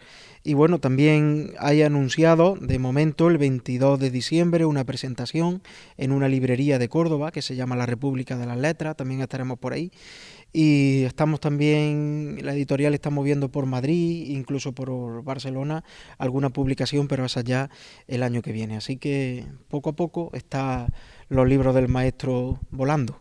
Y bueno, también hay anunciado de momento el 22 de diciembre una presentación en una librería de Córdoba que se llama La República de las Letras, también estaremos por ahí. Y estamos también, la editorial está moviendo por Madrid, incluso por Barcelona, alguna publicación, pero esa ya el año que viene. Así que poco a poco están los libros del maestro volando.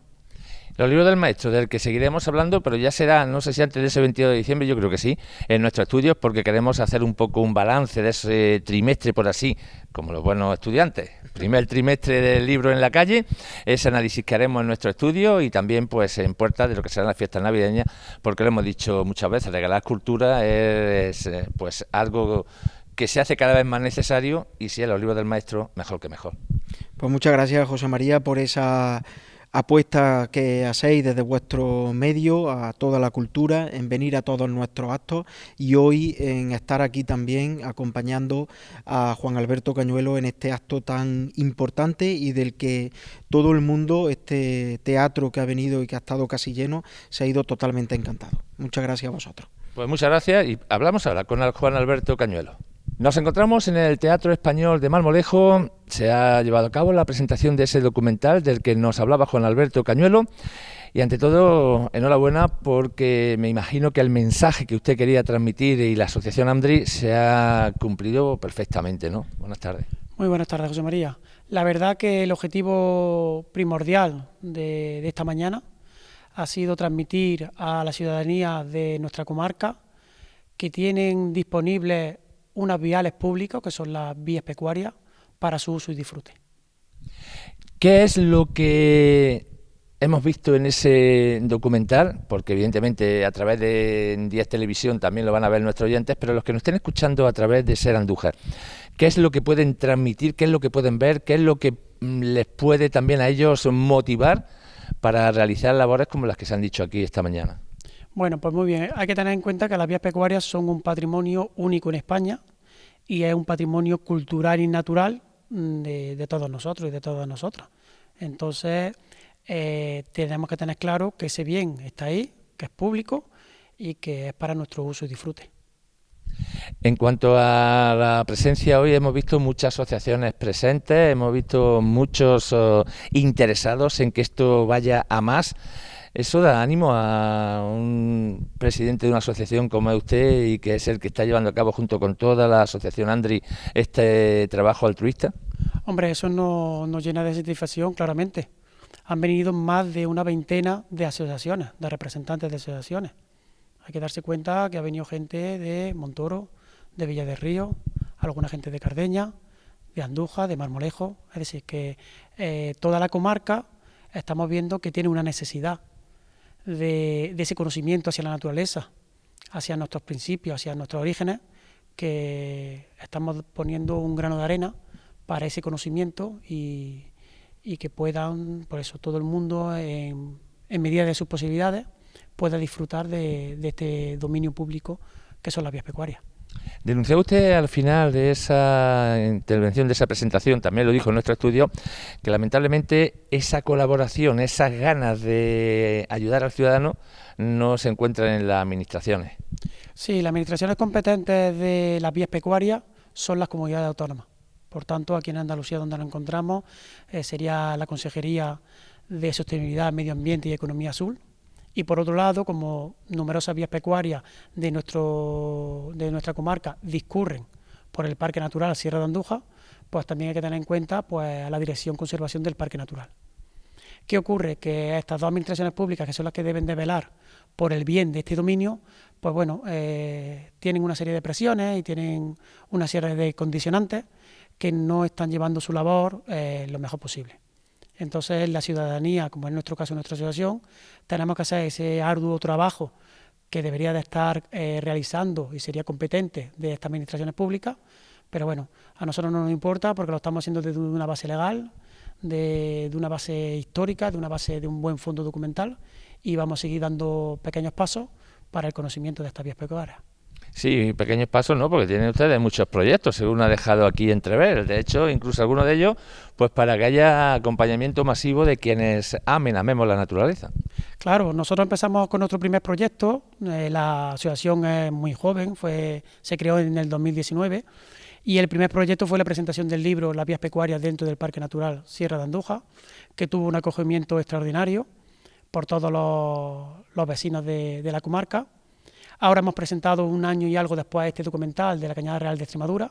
Los libros del maestro, del que seguiremos hablando, pero ya será, no sé si antes de ese 22 de diciembre, yo creo que sí, en nuestros estudios, porque queremos hacer un poco un balance de ese trimestre, por así, como los buenos estudiantes. Primer trimestre del libro en la calle, ese análisis que haremos en nuestro estudio y también pues en puertas de lo que serán las fiestas navideñas, porque lo hemos dicho muchas veces, regalar cultura es pues algo que se hace cada vez más necesario, y si es los libros del maestro, mejor que mejor. Pues muchas gracias, José María, por esa apuesta que hacéis desde vuestro medio a toda la cultura, en venir a todos nuestros actos y hoy en estar aquí también acompañando a Juan Alberto Cañuelo en este acto tan importante y del que todo el mundo, este teatro que ha venido y que ha estado casi lleno, se ha ido totalmente encantado. Muchas gracias a vosotros. Pues muchas gracias y hablamos ahora con Juan Alberto Cañuelo. Nos encontramos en el Teatro Español de Marmolejo. Se ha llevado a cabo la presentación de ese documental del que nos hablaba Juan Alberto Cañuelo. Y ante todo, enhorabuena, porque me imagino que el mensaje que usted quería transmitir y la Asociación AMDRI se ha cumplido perfectamente, ¿no? Buenas tardes. Muy buenas tardes, José María. La verdad que el objetivo primordial de esta mañana ha sido transmitir a la ciudadanía de nuestra comarca que tienen disponibles unas viales públicas, que son las vías pecuarias, para su uso y disfrute. ¿Qué es lo que hemos visto en ese documental? Porque evidentemente a través de 10 Televisión también lo van a ver nuestros oyentes, pero los que nos estén escuchando a través de Ser Andújar, ¿qué es lo que pueden transmitir? ¿Qué es lo que pueden ver? ¿Qué es lo que les puede también a ellos motivar para realizar labores como las que se han dicho aquí esta mañana? Bueno, pues muy bien. Hay que tener en cuenta que las vías pecuarias son un patrimonio único en España y es un patrimonio cultural y natural de todos nosotros y de todas nosotras. Entonces, tenemos que tener claro que ese bien está ahí, que es público y que es para nuestro uso y disfrute. En cuanto a la presencia, hoy hemos visto muchas asociaciones presentes, hemos visto muchos interesados en que esto vaya a más. ¿Eso da ánimo a un presidente de una asociación como es usted y que es el que está llevando a cabo junto con toda la asociación AMDRI este trabajo altruista? Hombre, eso nos llena de satisfacción, claramente. Han venido más de una veintena de asociaciones, de representantes de asociaciones. Hay que darse cuenta que ha venido gente de Montoro, de Villa del Río, alguna gente de Cardeña, de Andújar, de Marmolejo. Es decir, que toda la comarca estamos viendo que tiene una necesidad de ese conocimiento hacia la naturaleza, hacia nuestros principios, hacia nuestros orígenes, que estamos poniendo un grano de arena para ese conocimiento y que puedan, por eso, todo el mundo, en medida de sus posibilidades, pueda disfrutar de este dominio público que son las vías pecuarias. Denunció usted al final de esa intervención, de esa presentación, también lo dijo en nuestro estudio, que lamentablemente esa colaboración, esas ganas de ayudar al ciudadano no se encuentran en las administraciones. Sí, las administraciones competentes de las vías pecuarias son las comunidades autónomas. Por tanto, aquí en Andalucía, donde nos encontramos, sería la Consejería de Sostenibilidad, Medio Ambiente y Economía Azul. Y por otro lado, como numerosas vías pecuarias de nuestra comarca discurren por el Parque Natural Sierra de Andújar, pues también hay que tener en cuenta pues, a la Dirección de Conservación del Parque Natural. ¿Qué ocurre? Que estas dos administraciones públicas, que son las que deben de velar por el bien de este dominio, pues bueno, tienen una serie de presiones y tienen una serie de condicionantes que no están llevando su labor lo mejor posible. Entonces, la ciudadanía, como en nuestro caso, en nuestra asociación, tenemos que hacer ese arduo trabajo que debería de estar realizando y sería competente de estas administraciones públicas, pero bueno, a nosotros no nos importa porque lo estamos haciendo desde una base legal, de una base histórica, de una base de un buen fondo documental y vamos a seguir dando pequeños pasos para el conocimiento de estas vías pecuarias. Sí, pequeños pasos no, porque tienen ustedes muchos proyectos, según ha dejado aquí entrever. De hecho, incluso algunos de ellos, pues para que haya acompañamiento masivo de quienes amemos la naturaleza. Claro, nosotros empezamos con nuestro primer proyecto. La asociación es muy joven, se creó en el 2019, y el primer proyecto fue la presentación del libro Las vías pecuarias dentro del Parque Natural Sierra de Andújar, que tuvo un acogimiento extraordinario por todos los vecinos de la comarca. Ahora hemos presentado un año y algo después este documental de la Cañada Real de Extremadura,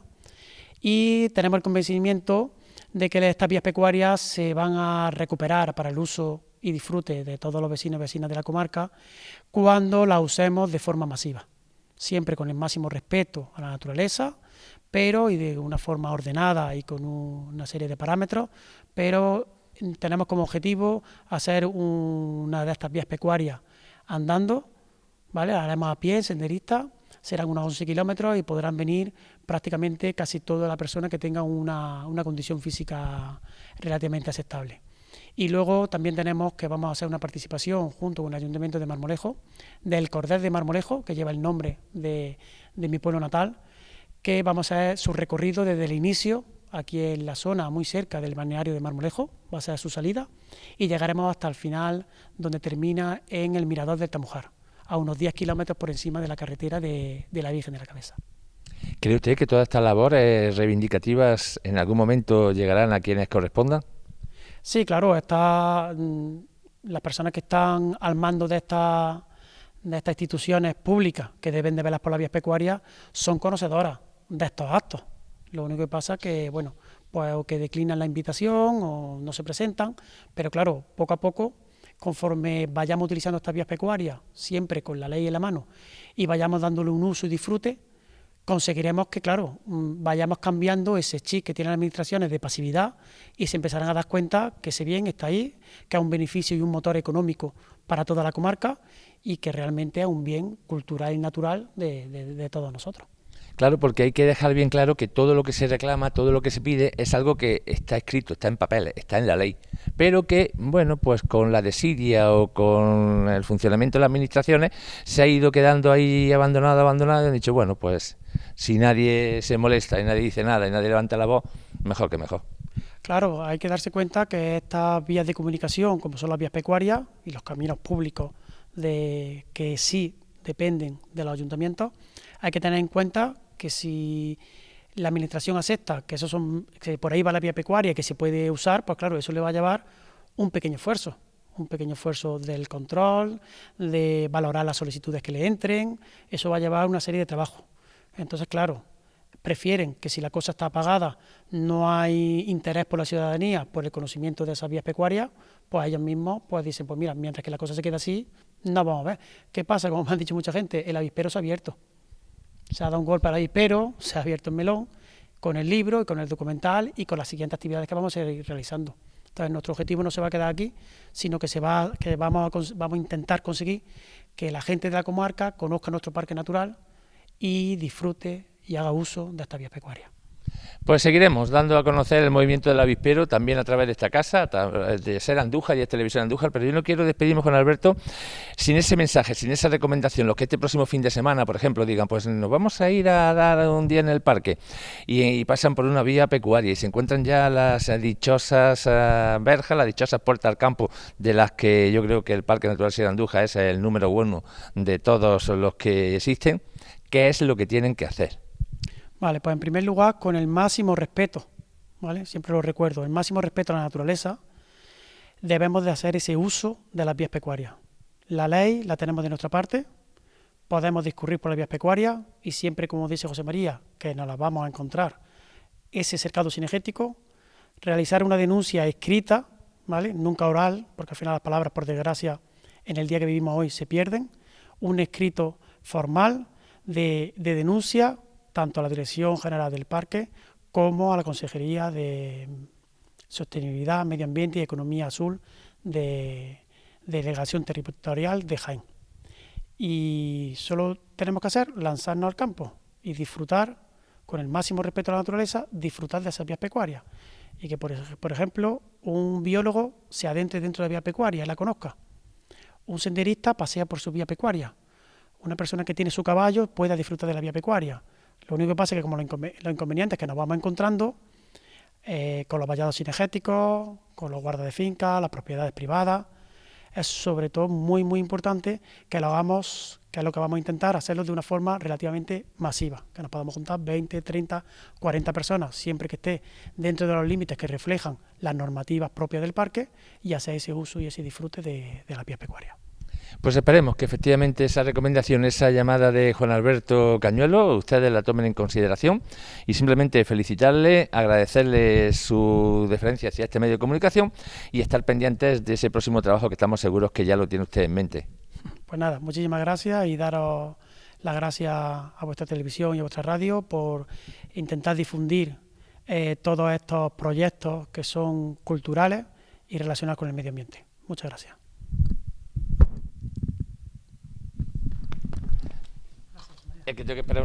y tenemos el convencimiento de que estas vías pecuarias se van a recuperar para el uso y disfrute de todos los vecinos y vecinas de la comarca cuando las usemos de forma masiva, siempre con el máximo respeto a la naturaleza, pero y de una forma ordenada y con una serie de parámetros, pero tenemos como objetivo hacer una de estas vías pecuarias andando, ¿vale? Haremos a pie, senderista, serán unos 11 kilómetros y podrán venir prácticamente casi toda la persona que tenga una condición física relativamente aceptable. Y luego también tenemos que vamos a hacer una participación junto con el Ayuntamiento de Marmolejo, del Cordel de Marmolejo, que lleva el nombre de mi pueblo natal, que vamos a hacer su recorrido desde el inicio, aquí en la zona muy cerca del balneario de Marmolejo, va a ser su salida, y llegaremos hasta el final, donde termina en el Mirador del Tamujar, a unos 10 kilómetros por encima de la carretera de la Virgen de la Cabeza. ¿Cree usted que todas estas labores reivindicativas en algún momento llegarán a quienes correspondan? Sí, claro, las personas que están al mando de estas instituciones públicas que deben de velar por las vías pecuarias son conocedoras de estos actos. Lo único que pasa es que, bueno, pues o que declinan la invitación o no se presentan, pero claro, poco a poco, conforme vayamos utilizando estas vías pecuarias, siempre con la ley en la mano, y vayamos dándole un uso y disfrute, conseguiremos que, claro, vayamos cambiando ese chip que tienen las administraciones de pasividad y se empezarán a dar cuenta que ese bien está ahí, que es un beneficio y un motor económico para toda la comarca y que realmente es un bien cultural y natural de todos nosotros. Claro, porque hay que dejar bien claro que todo lo que se reclama, todo lo que se pide es algo que está escrito, está en papeles, está en la ley, pero que, bueno, pues con la desidia o con el funcionamiento de las administraciones se ha ido quedando ahí abandonado y han dicho, bueno, pues si nadie se molesta y nadie dice nada y nadie levanta la voz, mejor que mejor. Claro, hay que darse cuenta que estas vías de comunicación, como son las vías pecuarias y los caminos públicos que sí dependen de los ayuntamientos, hay que tener en cuenta que si la administración acepta que que por ahí va la vía pecuaria y que se puede usar, pues claro, eso le va a llevar un pequeño esfuerzo del control, de valorar las solicitudes que le entren, eso va a llevar una serie de trabajos. Entonces, claro, prefieren que si la cosa está apagada, no hay interés por la ciudadanía, por el conocimiento de esas vías pecuarias, pues ellos mismos pues dicen, pues mira, mientras que la cosa se queda así, no vamos a ver. ¿Qué pasa? Como me han dicho mucha gente, el avispero se ha abierto. Se ha dado un golpe al avispero, se ha abierto el melón, con el libro y con el documental y con las siguientes actividades que vamos a ir realizando. Entonces, nuestro objetivo no se va a quedar aquí, sino que vamos a intentar conseguir que la gente de la comarca conozca nuestro parque natural y disfrute y haga uso de estas vías pecuarias. Pues seguiremos dando a conocer el movimiento del avispero también a través de esta casa, a través de Ser Andújar y de Televisión Andújar, pero yo no quiero despedirme con Alberto sin ese mensaje, sin esa recomendación. Los que este próximo fin de semana, por ejemplo, digan, pues nos vamos a ir a dar un día en el parque y pasan por una vía pecuaria y se encuentran ya las dichosas verjas, las dichosas puertas al campo, de las que yo creo que el Parque Natural Sierra Andújar es el número uno de todos los que existen. ¿Qué es lo que tienen que hacer? Vale, pues en primer lugar, con el máximo respeto, ¿vale? Siempre lo recuerdo, el máximo respeto a la naturaleza, debemos de hacer ese uso de las vías pecuarias. La ley la tenemos de nuestra parte, podemos discurrir por las vías pecuarias y siempre, como dice José María, que nos las vamos a encontrar, ese cercado cinegético, realizar una denuncia escrita, ¿vale? Nunca oral, porque al final las palabras, por desgracia, en el día que vivimos hoy se pierden, un escrito formal de denuncia, tanto a la Dirección General del Parque como a la Consejería de Sostenibilidad, Medio Ambiente y Economía Azul de Delegación Territorial de Jaén. Y solo tenemos que hacer lanzarnos al campo y disfrutar, con el máximo respeto a la naturaleza, disfrutar de esas vías pecuarias. Y que, por ejemplo, un biólogo se adentre dentro de la vía pecuaria y la conozca. Un senderista pasea por su vía pecuaria. una persona que tiene su caballo pueda disfrutar de la vía pecuaria. Lo único que pasa es que como los inconvenientes que nos vamos encontrando con los vallados cinegéticos, con los guardas de finca, las propiedades privadas, es sobre todo muy importante que lo hagamos, que es lo que vamos a intentar, hacerlo de una forma relativamente masiva, que nos podamos juntar 20, 30, 40 personas, siempre que esté dentro de los límites que reflejan las normativas propias del parque, y hacer ese uso y ese disfrute de la vía pecuaria. Pues esperemos que efectivamente esa recomendación, esa llamada de Juan Alberto Cañuelo, ustedes la tomen en consideración, y simplemente felicitarle, agradecerle su deferencia hacia este medio de comunicación y estar pendientes de ese próximo trabajo que estamos seguros que ya lo tiene usted en mente. Pues nada, muchísimas gracias y daros las gracias a vuestra televisión y a vuestra radio por intentar difundir todos estos proyectos que son culturales y relacionados con el medio ambiente. Muchas gracias. Es que tengo que esperar